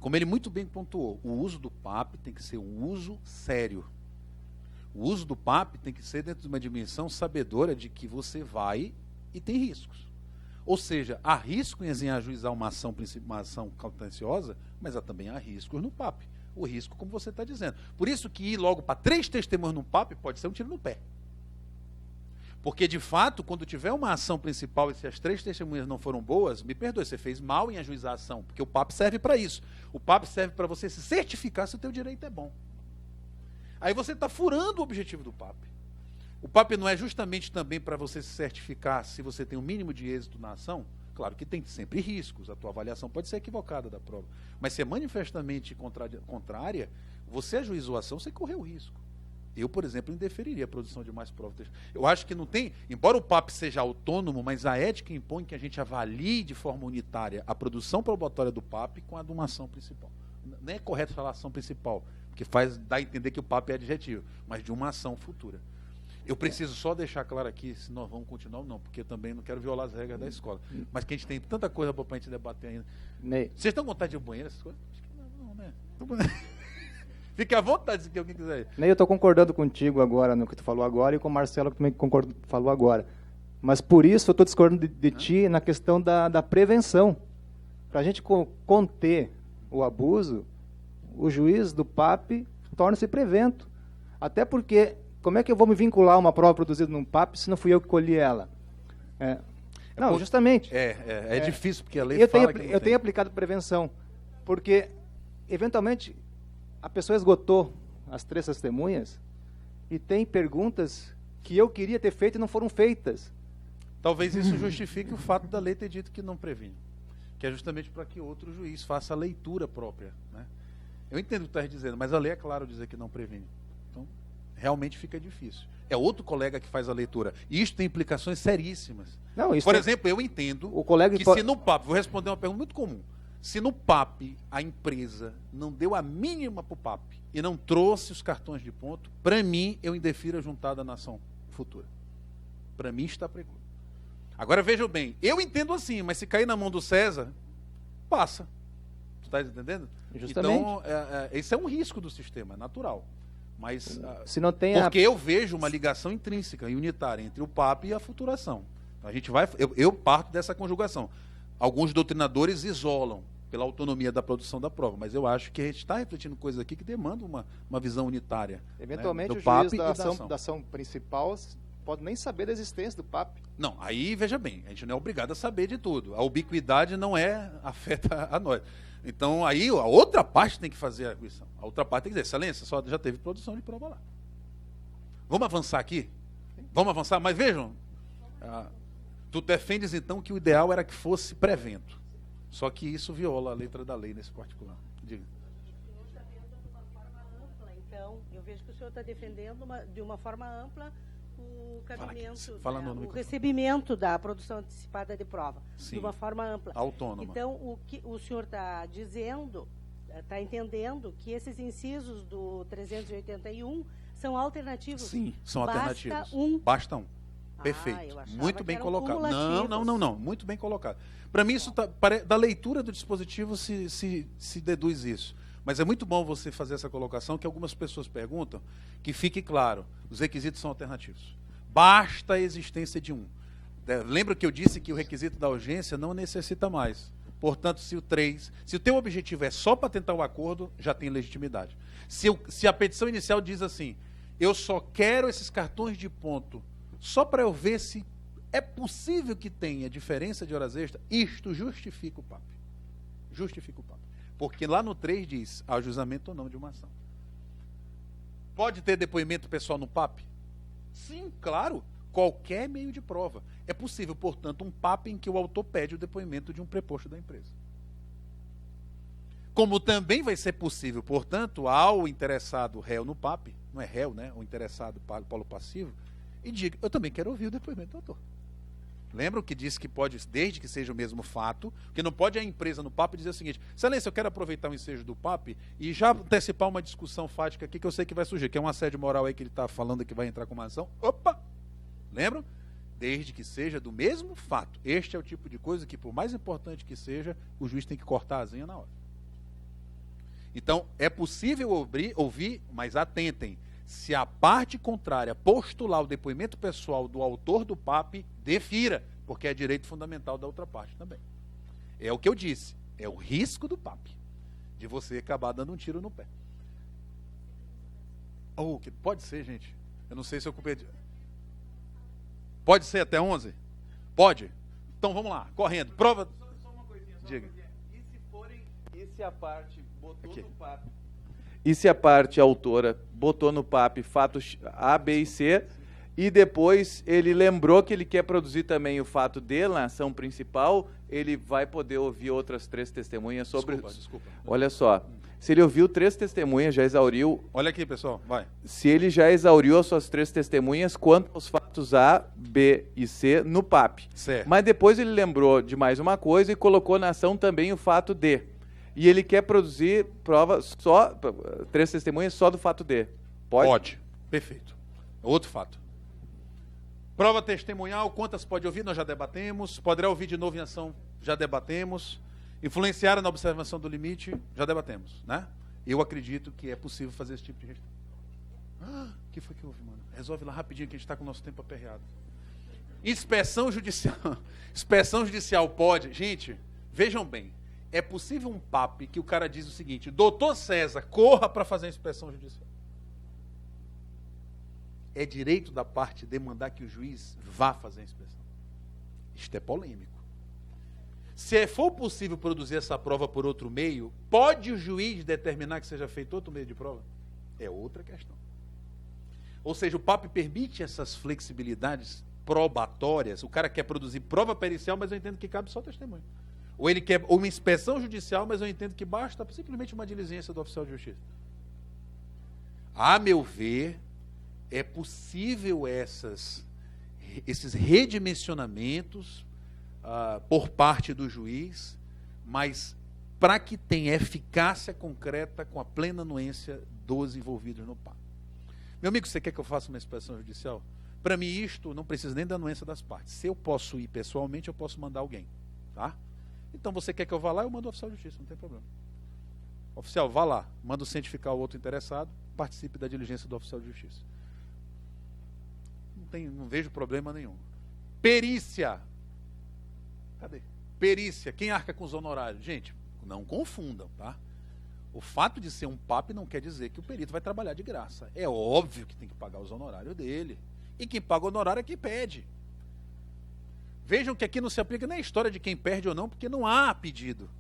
Como ele muito bem pontuou, o uso do PAP tem que ser um uso sério. O uso do PAP tem que ser dentro de uma dimensão sabedora de que você vai e tem riscos. Ou seja, há risco em ajuizar uma ação contenciosa, mas há também há riscos no PAP. O risco, como você está dizendo. Por isso que ir logo para 3 testemunhas no PAP pode ser um tiro no pé. Porque, de fato, quando tiver uma ação principal e se as 3 testemunhas não foram boas, me perdoe, você fez mal em ajuizar a ação, porque o PAP serve para isso. O PAP serve para você se certificar se o teu direito é bom. Aí você está furando o objetivo do PAP. O PAP não é justamente também para você se certificar se você tem um mínimo de êxito na ação? Claro que tem sempre riscos, a tua avaliação pode ser equivocada da prova. Mas se é manifestamente contrária, você ajuizou a ação, você correu risco. Eu, por exemplo, indeferiria a produção de mais provas. Eu acho que não tem, embora o PAP seja autônomo, mas a ética impõe que a gente avalie de forma unitária a produção probatória do PAP com a de uma ação principal. Nem é correto falar ação principal, porque dá a entender que o PAP é adjetivo, mas de uma ação futura. Eu preciso só deixar claro aqui se nós vamos continuar ou não, porque eu também não quero violar as regras da escola. Mas que a gente tem tanta coisa para a gente debater ainda. Ney, Vocês estão com vontade de ir ao banheiro, essas coisas? Acho que não, né? Fique à vontade se alguém quiser ir. Ney, eu estou concordando contigo agora no que tu falou agora e com o Marcelo que também falou agora. Mas por isso eu estou discordando de ti na questão da prevenção. Para a gente conter o abuso, o juiz do PAP torna-se prevento. Até porque, como é que eu vou me vincular a uma prova produzida num PAP se não fui eu que colhi ela? Não, justamente. É difícil, porque a lei Eu fala tenho, que eu tenho aplicado prevenção, porque, eventualmente, a pessoa esgotou as 3 testemunhas e tem perguntas que eu queria ter feito e não foram feitas. Talvez isso justifique o fato da lei ter dito que não previne, que é justamente para que outro juiz faça a leitura própria, né? Eu entendo o que tu estás dizendo, mas a lei é claro dizer que não previne. Então, realmente fica difícil. É outro colega que faz a leitura. E isso tem implicações seríssimas. Não, isso Por exemplo, eu entendo o colega que pode- se no PAP, vou responder uma pergunta muito comum, se no PAP a empresa não deu a mínima para o PAP e não trouxe os cartões de ponto, para mim, eu indefiro a juntada na ação futura. Para mim está precluído. Agora vejam bem, eu entendo assim, mas se cair na mão do César, passa. Tu está entendendo? Justamente. Então, esse é um risco do sistema, é natural. Mas, Se não tem porque eu vejo uma ligação intrínseca e unitária entre o PAP e a futuração. A gente vai, eu parto dessa conjugação. Alguns doutrinadores isolam pela autonomia da produção da prova, mas eu acho que a gente está refletindo coisas aqui que demandam uma visão unitária. Eventualmente, né, o PAP juiz e da ação. ação principal pode nem saber da existência do PAP. Não, aí veja bem, a gente não é obrigado a saber de tudo. A ubiquidade não afeta a nós. Então, aí a outra parte tem que fazer a arguição. A outra parte tem que dizer, excelência, só já teve produção de prova lá. Vamos avançar aqui? Vamos avançar? Mas vejam, tu defendes então que o ideal era que fosse prevento. Só que isso viola a letra da lei nesse particular. Diga. Então, eu vejo que o senhor está defendendo de uma forma ampla o cabimento, Fala no o microfone. recebimento da produção antecipada de prova, Sim. de uma forma ampla. Autônoma. Então, o que o senhor está dizendo, está entendendo que esses incisos do 381 são alternativos. Sim, são Basta alternativos. Basta um. Perfeito. eu achava Muito que bem eram colocado. cumulativos. Não. Muito bem colocado. Para mim, isso da leitura do dispositivo se deduz isso. Mas é muito bom você fazer essa colocação, que algumas pessoas perguntam, que fique claro, os requisitos são alternativos. Basta a existência de um. Lembra que eu disse que o requisito da urgência não necessita mais. Portanto, se o teu objetivo é só para tentar o acordo, já tem legitimidade. Se a petição inicial diz assim, eu só quero esses cartões de ponto só para eu ver se é possível que tenha diferença de horas extras, isto justifica o PAP. Justifica o PAP. Porque lá no 3 diz ajuizamento ou não de uma ação. Pode ter depoimento pessoal no PAP? Sim, claro. Qualquer meio de prova. É possível, portanto, um PAP em que o autor pede o depoimento de um preposto da empresa. Como também vai ser possível, portanto, ao interessado réu no PAP, não é réu, né? O interessado polo passivo, e diga, eu também quero ouvir o depoimento do autor. Lembram que disse que pode, desde que seja o mesmo fato, que não pode a empresa no PAP dizer o seguinte, excelência, eu quero aproveitar o ensejo do PAP e já antecipar uma discussão fática aqui que eu sei que vai surgir, que é um assédio moral aí que ele está falando que vai entrar com uma ação. Opa! Lembram? Desde que seja do mesmo fato. Este é o tipo de coisa que, por mais importante que seja, o juiz tem que cortar a asinha na hora. Então, é possível ouvir, mas atentem, se a parte contrária postular o depoimento pessoal do autor do PAP, defira, porque é direito fundamental da outra parte também. É o que eu disse, é o risco do PAP, de você acabar dando um tiro no pé. Que pode ser, gente. Eu não sei se eu competi. Pode ser até 11? Pode? Então vamos lá, correndo. Prova. Só uma coisinha, Diga. E se a parte botou no PAP? E se a parte autora botou no PAP fatos A, B e C, e depois ele lembrou que ele quer produzir também o fato D na ação principal, ele vai poder ouvir outras 3 testemunhas sobre... Desculpa. Olha só, se ele ouviu 3 testemunhas, já exauriu... Olha aqui, pessoal, vai. Se ele já exauriu as suas 3 testemunhas quanto aos fatos A, B e C no PAP. Certo. Mas depois ele lembrou de mais uma coisa e colocou na ação também o fato D. E ele quer produzir prova só, 3 testemunhas só do fato D. Pode? Pode. Perfeito. Outro fato. Prova testemunhal, quantas pode ouvir? Nós já debatemos. Poderá ouvir de novo em ação? Já debatemos. Influenciar na observação do limite? Já debatemos, né? Eu acredito que é possível fazer esse tipo de gestão. O que foi que houve, mano? Resolve lá rapidinho que a gente está com o nosso tempo aperreado. Inspeção judicial. Inspeção judicial pode. Gente, vejam bem. É possível um PAP que o cara diz o seguinte, doutor César, corra para fazer a inspeção judicial. É direito da parte demandar que o juiz vá fazer a inspeção. Isto é polêmico. Se for possível produzir essa prova por outro meio, pode o juiz determinar que seja feito outro meio de prova? É outra questão. Ou seja, o PAP permite essas flexibilidades probatórias. O cara quer produzir prova pericial, mas eu entendo que cabe só testemunho. Ou ele quer uma inspeção judicial, mas eu entendo que basta simplesmente uma diligência do oficial de justiça. A meu ver, é possível esses redimensionamentos por parte do juiz, mas para que tenha eficácia concreta com a plena anuência dos envolvidos no PAP. Meu amigo, você quer que eu faça uma inspeção judicial? Para mim, isto não precisa nem da anuência das partes. Se eu posso ir pessoalmente, eu posso mandar alguém. Tá? Então, você quer que eu vá lá, eu mando o oficial de justiça, não tem problema. Oficial, vá lá, manda cientificar o outro interessado, participe da diligência do oficial de justiça. Não vejo problema nenhum. Perícia. Cadê? Perícia, quem arca com os honorários? Gente, não confundam, tá? O fato de ser um PAP não quer dizer que o perito vai trabalhar de graça. É óbvio que tem que pagar os honorários dele. E quem paga o honorário é quem pede. Vejam que aqui não se aplica nem a história de quem perde ou não, porque não há pedido.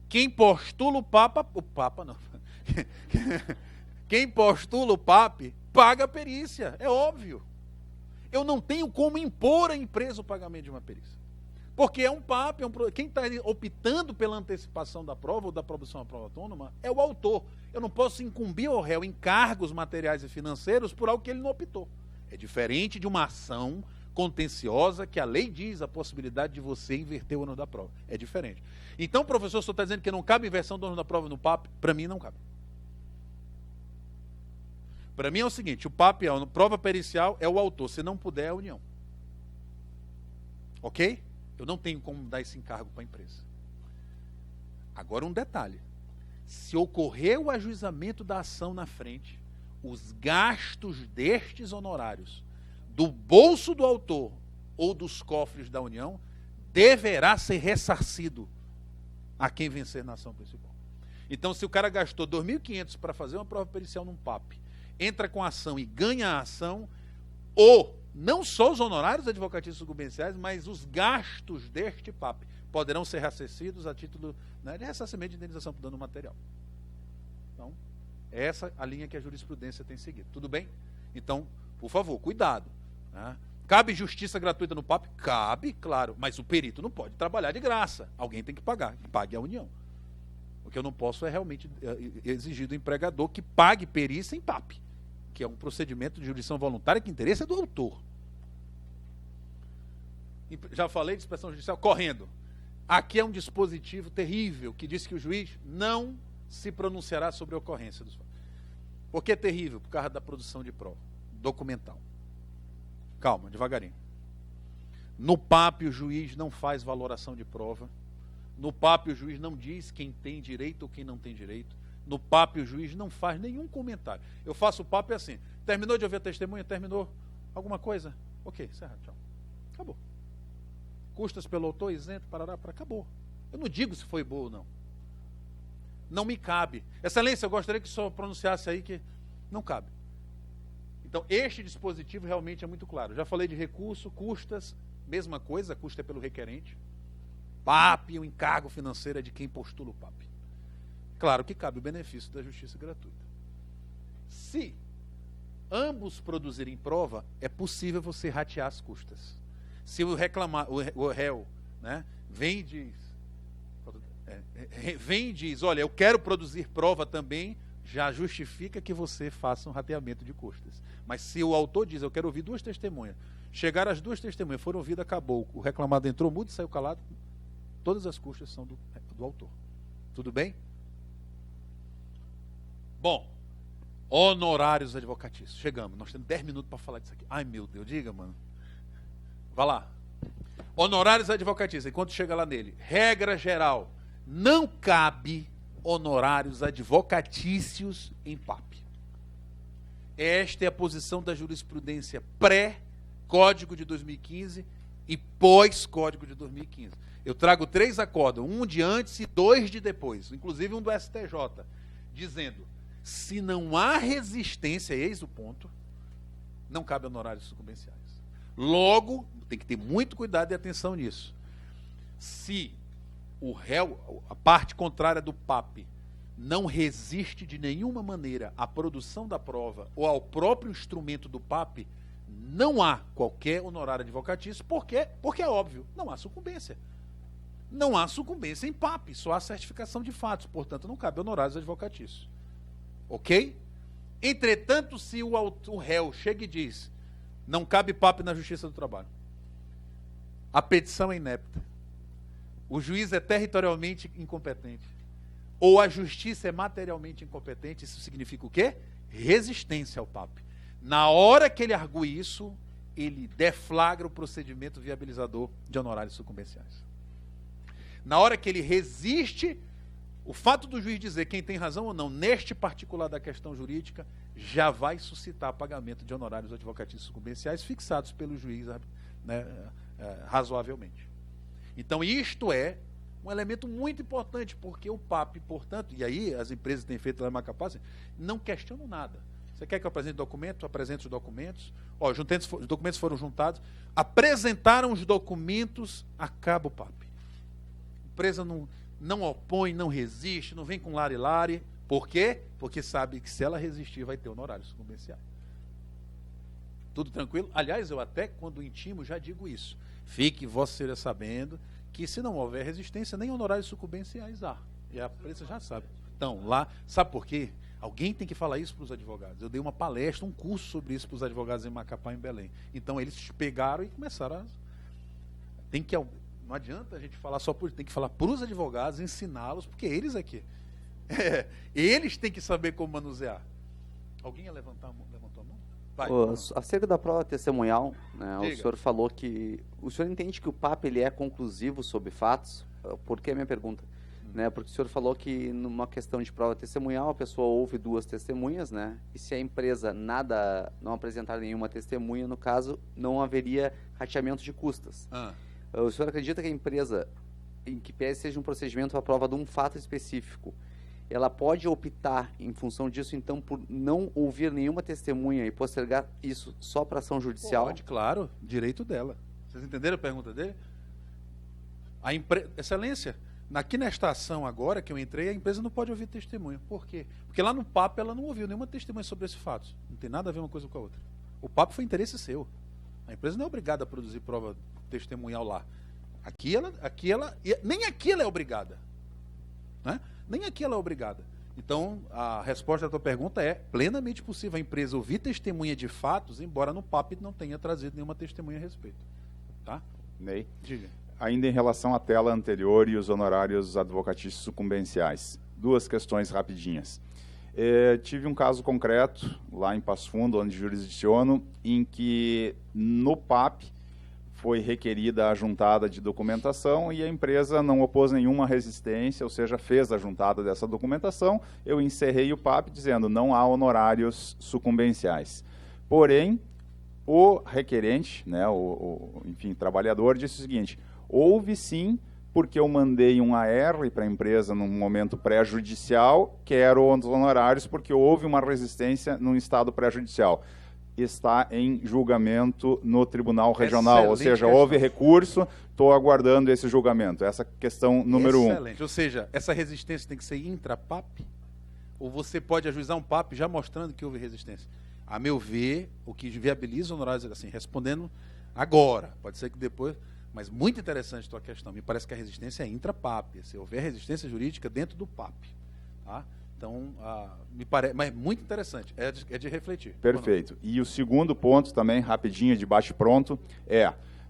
Quem postula o Papa não. Quem postula o PAP paga a perícia, é óbvio. Eu não tenho como impor à empresa o pagamento de uma perícia. Porque é um PAP, quem está optando pela antecipação da prova ou da produção da prova autônoma é o autor. Eu não posso incumbir ao réu encargos materiais e financeiros por algo que ele não optou. É diferente de uma ação contenciosa que a lei diz a possibilidade de você inverter o ônus da prova. É diferente. Então, professor, o senhor está dizendo que não cabe inversão do ônus da prova no PAP? Para mim, não cabe. Para mim é o seguinte, o PAP, a prova pericial, é o autor. Se não puder, é a união. Ok? Eu não tenho como dar esse encargo para a empresa. Agora um detalhe. Se ocorrer o ajuizamento da ação na frente, os gastos destes honorários do bolso do autor ou dos cofres da União deverá ser ressarcido a quem vencer na ação principal. Então, se o cara gastou R$ 2.500 para fazer uma prova pericial num PAP, entra com a ação e ganha a ação, ou não só os honorários advocatícios sucumbenciais, mas os gastos deste PAP poderão ser ressarcidos a título, né, de ressarcimento de indenização por dano material. Então, essa é a linha que a jurisprudência tem seguido. Tudo bem? Então, por favor, cuidado. Né? Cabe justiça gratuita no PAP? Cabe, claro, mas o perito não pode trabalhar de graça. Alguém tem que pagar. Pague a União. O que eu não posso é realmente exigir do empregador que pague perícia em PAP, que é um procedimento de jurisdição voluntária que interessa é do autor. Já falei de inspeção judicial correndo. Aqui é um dispositivo terrível que diz que o juiz não se pronunciará sobre a ocorrência dos fatos. Por que é terrível? Por causa da produção de prova documental. Calma, devagarinho. No PAP o juiz não faz valoração de prova. No PAP o juiz não diz quem tem direito ou quem não tem direito. No PAP o juiz não faz nenhum comentário. Eu faço o PAP assim. Terminou de ouvir a testemunha? Terminou? Alguma coisa? Ok, encerra, tchau. Acabou. Custas pelo autor, isento, parará, para acabou. Eu não digo se foi boa ou não. Não me cabe. Excelência, eu gostaria que o senhor pronunciasse aí que não cabe. Então, este dispositivo realmente é muito claro. Já falei de recurso, custas, mesma coisa, a custa é pelo requerente. PAP, o encargo financeiro é de quem postula o PAP. Claro que cabe o benefício da justiça gratuita. Se ambos produzirem prova, é possível você ratear as custas. Se o réu, né, vem e diz, olha, eu quero produzir prova também, já justifica que você faça um rateamento de custas. Mas se o autor diz, eu quero ouvir 2 testemunhas, chegaram as 2 testemunhas, foram ouvidas, acabou, o reclamado entrou mudo e saiu calado, todas as custas são do autor. Tudo bem? Bom, honorários advocatícios. Chegamos, nós temos 10 minutos para falar disso aqui. Ai, meu Deus, diga, mano. Vá lá. Honorários advocatícios, enquanto chega lá nele. Regra geral, não cabe honorários advocatícios em PAP. Esta é a posição da jurisprudência pré-Código de 2015 e pós-Código de 2015. Eu trago 3 acórdãos, um de antes e 2 de depois, inclusive um do STJ, dizendo, se não há resistência, eis o ponto, não cabe honorários sucumbenciais. Logo, tem que ter muito cuidado e atenção nisso. Se o réu, a parte contrária do PAP, não resiste de nenhuma maneira à produção da prova ou ao próprio instrumento do PAP, não há qualquer honorário advocatício, porque é óbvio, não há sucumbência. Não há sucumbência em PAP, só há certificação de fatos, portanto não cabe honorários advocatícios. Ok? Entretanto, se o réu chega e diz, não cabe PAP na Justiça do Trabalho, a petição é inepta, o juiz é territorialmente incompetente, ou a justiça é materialmente incompetente, isso significa o quê? Resistência ao PAP. Na hora que ele argue isso, ele deflagra o procedimento viabilizador de honorários sucumbenciais. Na hora que ele resiste, o fato do juiz dizer quem tem razão ou não, neste particular da questão jurídica, já vai suscitar pagamento de honorários advocatícios sucumbenciais fixados pelo juiz, né, razoavelmente. Então, isto é um elemento muito importante, porque o PAP, portanto, e aí as empresas têm feito lá em Macapá, não questionam nada. Você quer que eu apresente documento? Apresente os documentos. Ó, os documentos foram juntados, apresentaram os documentos, acaba o PAP. A empresa não opõe, não resiste, não vem com lare-lare. Por quê? Porque sabe que se ela resistir, vai ter honorário sucumbencial. Tudo tranquilo? Aliás, eu até, quando intimo, já digo isso. Fique Vossa Senhoria sabendo que se não houver resistência, nem honorários sucumbenciais há. E a empresa já sabe. Então, lá, sabe por quê? Alguém tem que falar isso para os advogados. Eu dei uma palestra, um curso sobre isso para os advogados em Macapá, em Belém. Então, eles pegaram e começaram a... Não adianta a gente falar só por... Tem que falar para os advogados, ensiná-los, porque eles aqui. Eles têm que saber como manusear. Alguém ia levantou a mão? Vai, acerca da prova testemunhal, né, o senhor falou que... O senhor entende que o PAP ele é conclusivo sobre fatos? Por que a minha pergunta? Né, porque o senhor falou que numa questão de prova testemunhal, a pessoa ouve 2 testemunhas, né? E se a empresa não apresentar nenhuma testemunha, no caso, não haveria rateamento de custas. O senhor acredita que a empresa, em que pese seja um procedimento à prova de um fato específico, ela pode optar, em função disso, então, por não ouvir nenhuma testemunha e postergar isso só para ação judicial? Pode, claro, direito dela. Vocês entenderam a pergunta dele? Excelência, aqui nesta ação agora que eu entrei, a empresa não pode ouvir testemunha. Por quê? Porque lá no PAP ela não ouviu nenhuma testemunha sobre esse fato. Não tem nada a ver uma coisa com a outra. O PAP foi interesse seu. A empresa não é obrigada a produzir prova testemunhal lá. Nem aqui ela é obrigada. Né? Nem aqui ela é obrigada. Então, a resposta à tua pergunta é plenamente possível a empresa ouvir testemunha de fatos, embora no PAP não tenha trazido nenhuma testemunha a respeito. Tá? Ney? Diga. Ainda em relação à tela anterior e os honorários advocatícios sucumbenciais. 2 questões rapidinhas. Tive um caso concreto lá em Passo Fundo, onde jurisdiciono, em que no PAP foi requerida a juntada de documentação e a empresa não opôs nenhuma resistência, ou seja, fez a juntada dessa documentação. Eu encerrei o PAP dizendo não há honorários sucumbenciais. Porém, o requerente, né, enfim, trabalhador, disse o seguinte: houve sim, porque eu mandei um AR para a empresa num momento pré-judicial, quero os honorários porque houve uma resistência num estado pré-judicial. Está em julgamento no Tribunal Regional, Excelente ou seja, questão. houve recurso, estou aguardando esse julgamento. Essa questão número 1. Excelente. Ou seja, essa resistência tem que ser intra-PAP? Ou você pode ajuizar um PAP já mostrando que houve resistência? A meu ver, o que viabiliza honorários, assim, respondendo agora, pode ser que depois... Mas muito interessante a tua questão. Me parece que a resistência é intra-PAP. Se houver resistência jurídica dentro do PAP. Tá? Então, me parece, mas muito interessante. É de refletir. Perfeito. E o segundo ponto também, rapidinho, de bate-pronto,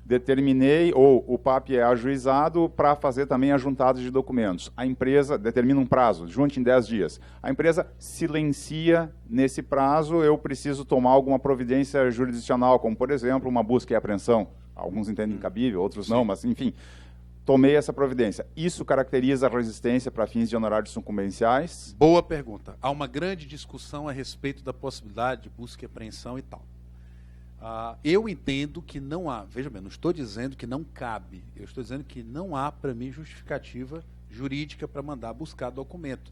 determinei, ou o PAP é ajuizado para fazer também a juntada de documentos. A empresa determina um prazo, junte em 10 dias. A empresa silencia nesse prazo, eu preciso tomar alguma providência jurisdicional, como, por exemplo, uma busca e apreensão. Alguns entendem cabível, outros não, mas, enfim, tomei essa providência. Isso caracteriza a resistência para fins de honorários sucumbenciais? Boa pergunta. Há uma grande discussão a respeito da possibilidade de busca e apreensão e tal. Eu entendo que não há, veja bem, não estou dizendo que não cabe, eu estou dizendo que não há, para mim, justificativa jurídica para mandar buscar documento.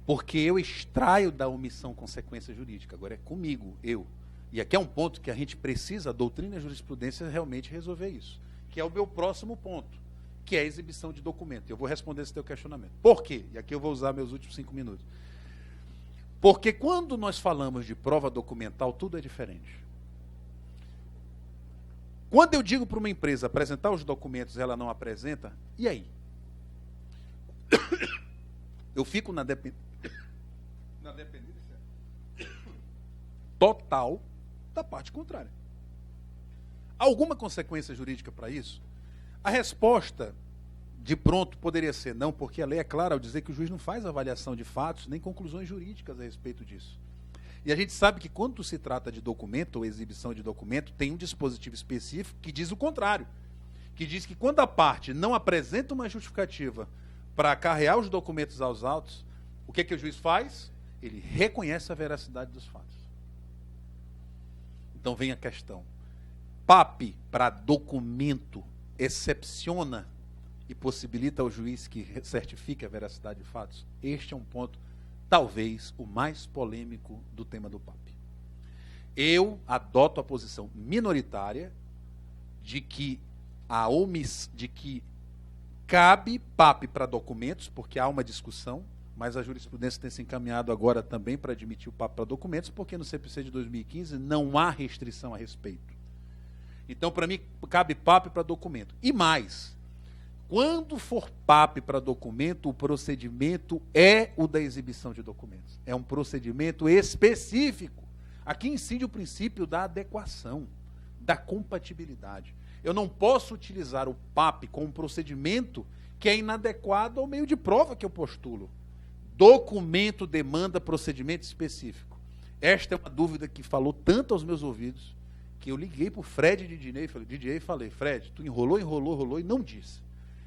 Porque eu extraio da omissão consequência jurídica. Agora é comigo, eu. E aqui é um ponto que a gente precisa, a doutrina e a jurisprudência, realmente resolver isso. Que é o meu próximo ponto, que é a exibição de documento. Eu vou responder esse teu questionamento. Por quê? E aqui eu vou usar meus últimos 5 minutos. Porque quando nós falamos de prova documental, tudo é diferente. Quando eu digo para uma empresa apresentar os documentos e ela não apresenta, e aí? Eu fico na dependência total da parte contrária. Alguma consequência jurídica para isso? A resposta de pronto poderia ser não, porque a lei é clara ao dizer que o juiz não faz avaliação de fatos nem conclusões jurídicas a respeito disso. E a gente sabe que quando se trata de documento ou exibição de documento, tem um dispositivo específico que diz o contrário, que diz que quando a parte não apresenta uma justificativa para acarrear os documentos aos autos, o que o juiz faz? Ele reconhece a veracidade dos fatos. Então vem a questão. PAP para documento excepciona e possibilita ao juiz que certifique a veracidade de fatos? Este é um ponto, talvez, o mais polêmico do tema do PAP. Eu adoto a posição minoritária de que cabe PAP para documentos, porque há uma discussão, mas a jurisprudência tem se encaminhado agora também para admitir o PAP para documentos, porque no CPC de 2015 não há restrição a respeito. Então, para mim, cabe PAP para documento. E mais, quando for PAP para documento, o procedimento é o da exibição de documentos. É um procedimento específico. Aqui incide o princípio da adequação, da compatibilidade. Eu não posso utilizar o PAP como um procedimento que é inadequado ao meio de prova que eu postulo. Documento demanda procedimento específico. Esta é uma dúvida que falou tanto aos meus ouvidos, que eu liguei para o Fred DJ e falei, Fred, tu enrolou e não disse.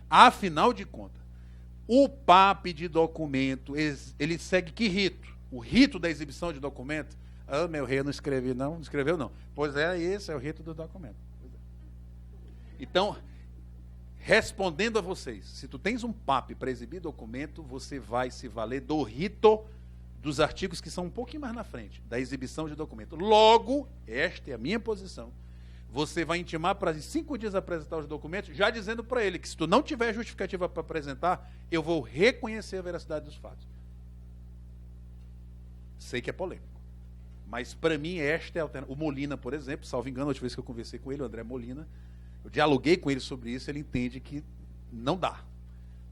Afinal de contas, o PAP de documento, ele segue que rito? O rito da exibição de documento? Ah, meu rei, eu não escrevi não, não escreveu não. Pois é, esse é o rito do documento. Então, respondendo a vocês, se tu tens um PAP para exibir documento, você vai se valer do rito dos artigos que são um pouquinho mais na frente, da exibição de documento. Logo, esta é a minha posição, você vai intimar para em 5 dias apresentar os documentos, já dizendo para ele que se tu não tiver justificativa para apresentar, eu vou reconhecer a veracidade dos fatos. Sei que é polêmico, mas para mim esta é a alternativa. O Molina, por exemplo, salvo engano, a última vez que eu conversei com ele, o André Molina, eu dialoguei com ele sobre isso, ele entende que não dá.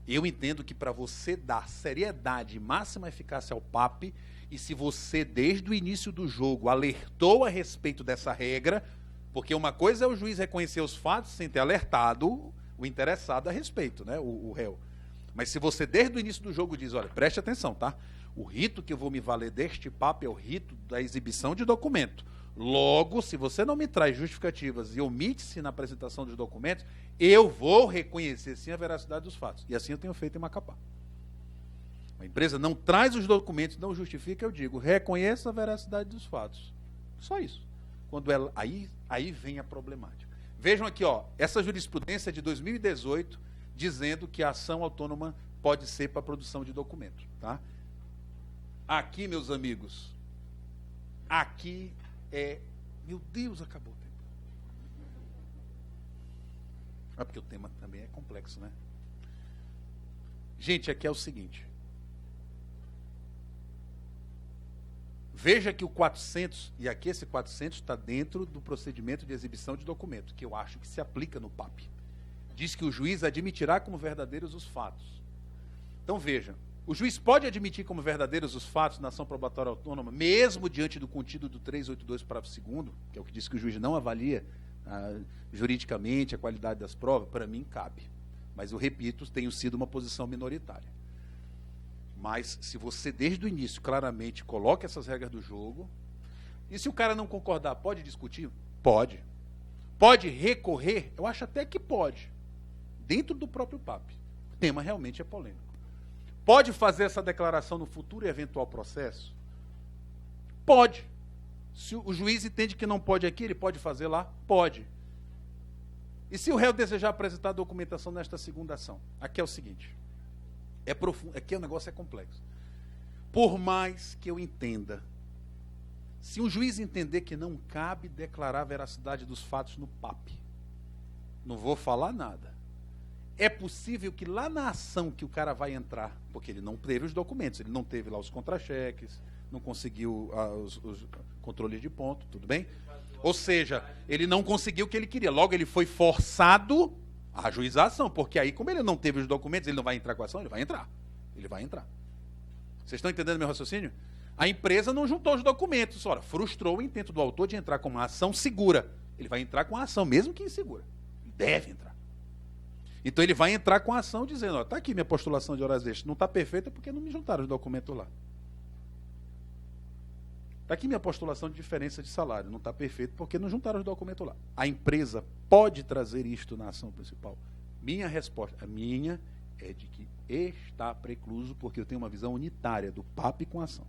Eu entendo que para você dar seriedade e máxima eficácia ao PAP, e se você, desde o início do jogo, alertou a respeito dessa regra, porque uma coisa é o juiz reconhecer os fatos sem ter alertado o interessado a respeito, né, o réu. Mas se você, desde o início do jogo, diz, olha, preste atenção, tá? O rito que eu vou me valer deste PAP é o rito da exibição de documento. Logo, se você não me traz justificativas e omite-se na apresentação dos documentos, eu vou reconhecer sim a veracidade dos fatos. E assim eu tenho feito em Macapá. A empresa não traz os documentos, não justifica, eu digo, reconheça a veracidade dos fatos. Só isso. Quando ela, aí vem a problemática. Vejam aqui, ó, essa jurisprudência de 2018, dizendo que a ação autônoma pode ser para a produção de documentos. Tá? Aqui, meus amigos, aqui é... Meu Deus, acabou o tempo. É porque o tema também é complexo, né? Gente, aqui é o seguinte. Veja que o 400, e aqui esse 400 está dentro do procedimento de exibição de documento, que eu acho que se aplica no PAP. Diz que o juiz admitirá como verdadeiros os fatos. Então veja, o juiz pode admitir como verdadeiros os fatos na ação probatória autônoma, mesmo diante do contido do 382, parágrafo 2º, que é o que diz que o juiz não avalia juridicamente a qualidade das provas, para mim cabe. Mas eu repito, tenho sido uma posição minoritária. Mas se você, desde o início, claramente coloca essas regras do jogo, e se o cara não concordar, pode discutir? Pode. Pode recorrer? Eu acho até que pode. Dentro do próprio PAP. O tema realmente é polêmico. Pode fazer essa declaração no futuro e eventual processo? Pode. Se o juiz entende que não pode aqui, ele pode fazer lá? Pode. E se o réu desejar apresentar a documentação nesta segunda ação? Aqui é o seguinte. É profundo, aqui o negócio é complexo. Por mais que eu entenda, se um juiz entender que não cabe declarar a veracidade dos fatos no PAP, não vou falar nada. É possível que lá na ação que o cara vai entrar, porque ele não teve os documentos, ele não teve lá os contra-cheques, não conseguiu os controles de ponto, tudo bem? Ou seja, ele não conseguiu o que ele queria. Logo, ele foi forçado a ajuizar a ação, porque aí, como ele não teve os documentos, ele não vai entrar com a ação, ele vai entrar. Ele vai entrar. Vocês estão entendendo meu raciocínio? A empresa não juntou os documentos, ora, frustrou o intento do autor de entrar com uma ação segura. Ele vai entrar com a ação, mesmo que insegura. Ele deve entrar. Então ele vai entrar com a ação dizendo, ó, tá aqui minha postulação de horas extras, não está perfeita porque não me juntaram os documentos lá. Está aqui minha postulação de diferença de salário, não está perfeito porque não juntaram os documentos lá. A empresa pode trazer isto na ação principal? Minha resposta, a minha, é de que está precluso porque eu tenho uma visão unitária do PAP com a ação.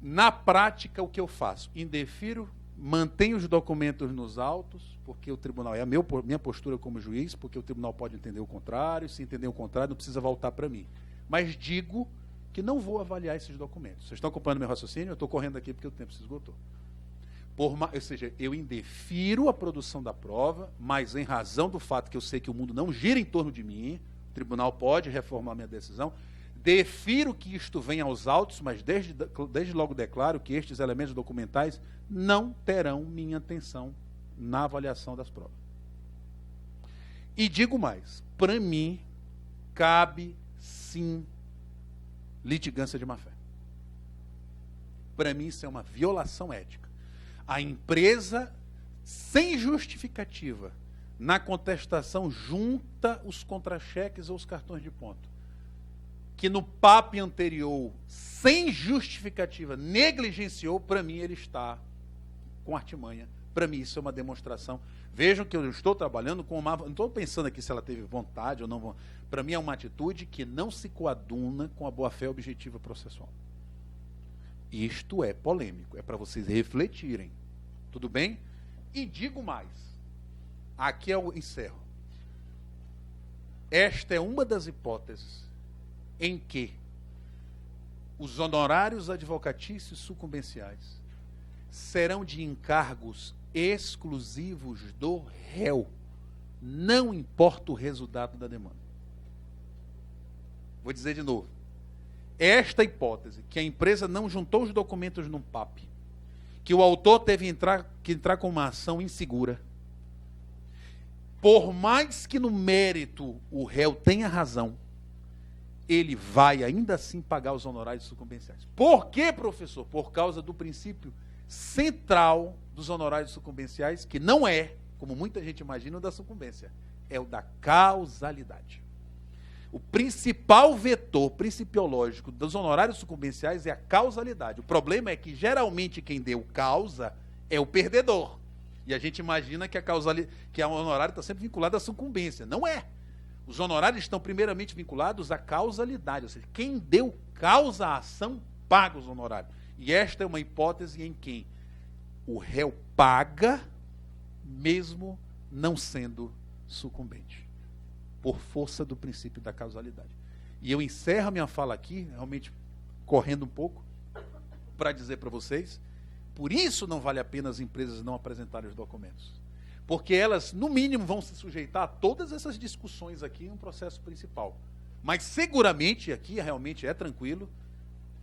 Na prática, o que eu faço? Indefiro, mantenho os documentos nos autos, porque o tribunal é a minha postura como juiz, porque o tribunal pode entender o contrário, se entender o contrário, não precisa voltar para mim. Mas digo que não vou avaliar esses documentos. Vocês estão acompanhando meu raciocínio? Eu estou correndo aqui porque o tempo se esgotou. Ou seja, eu indefiro a produção da prova, mas em razão do fato que eu sei que o mundo não gira em torno de mim, o tribunal pode reformar minha decisão, defiro que isto venha aos autos, mas desde logo declaro que estes elementos documentais não terão minha atenção na avaliação das provas. E digo mais, para mim, cabe sim litigância de má-fé. Para mim, isso é uma violação ética. A empresa, sem justificativa, na contestação, junta os contra-cheques ou os cartões de ponto. Que no PAP anterior, sem justificativa, negligenciou, para mim, ele está com artimanha. Para mim, isso é uma demonstração. Vejam que eu estou trabalhando com uma... Não estou pensando aqui se ela teve vontade ou não. Para mim, é uma atitude que não se coaduna com a boa-fé objetiva processual. Isto é polêmico. É para vocês refletirem. Tudo bem? E digo mais. Aqui eu encerro. Esta é uma das hipóteses em que os honorários advocatícios sucumbenciais serão de encargos exclusivos do réu, não importa o resultado da demanda. Vou dizer de novo. Esta hipótese, que a empresa não juntou os documentos num PAP, que o autor teve que entrar com uma ação insegura, por mais que no mérito o réu tenha razão, ele vai ainda assim pagar os honorários sucumbenciais. Por quê, professor? Por causa do princípio central dos honorários sucumbenciais, que não é, como muita gente imagina, o da sucumbência, é o da causalidade. O principal vetor principiológico dos honorários sucumbenciais é a causalidade. O problema é que, geralmente, quem deu causa é o perdedor. E a gente imagina que que a honorário está sempre vinculado à sucumbência. Não é. Os honorários estão primeiramente vinculados à causalidade, ou seja, quem deu causa à ação paga os honorários. E esta é uma hipótese em que o réu paga mesmo não sendo sucumbente, por força do princípio da causalidade. E eu encerro a minha fala aqui, realmente correndo um pouco, para dizer para vocês, por isso não vale a pena as empresas não apresentarem os documentos. Porque elas, no mínimo, vão se sujeitar a todas essas discussões aqui em um processo principal. Mas seguramente, aqui realmente é tranquilo,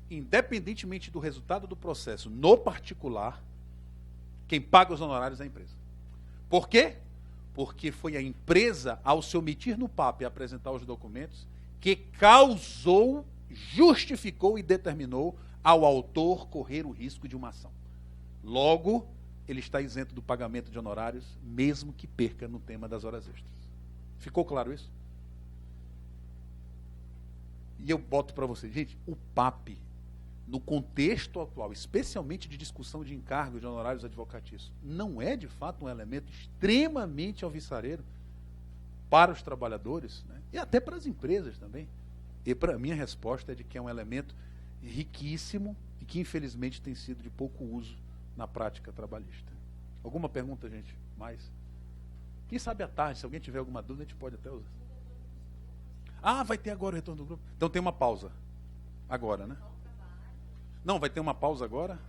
independentemente do resultado do processo, no particular, quem paga os honorários é a empresa. Por quê? Porque foi a empresa, ao se omitir no PAP e apresentar os documentos, que causou, justificou e determinou ao autor correr o risco de uma ação. Logo, ele está isento do pagamento de honorários, mesmo que perca no tema das horas extras. Ficou claro isso? E eu boto para vocês, gente, o PAP, no contexto atual, especialmente de discussão de encargo de honorários advocatícios, não é, de fato, um elemento extremamente alvissareiro para os trabalhadores, né? E até para as empresas também. E para a minha resposta é de que é um elemento riquíssimo e que, infelizmente, tem sido de pouco uso na prática trabalhista. Alguma pergunta, gente? Mais? Quem sabe à tarde, se alguém tiver alguma dúvida, a gente pode até usar. Ah, vai ter agora o retorno do grupo. Então tem uma pausa. Agora, né? Não, vai ter uma pausa agora.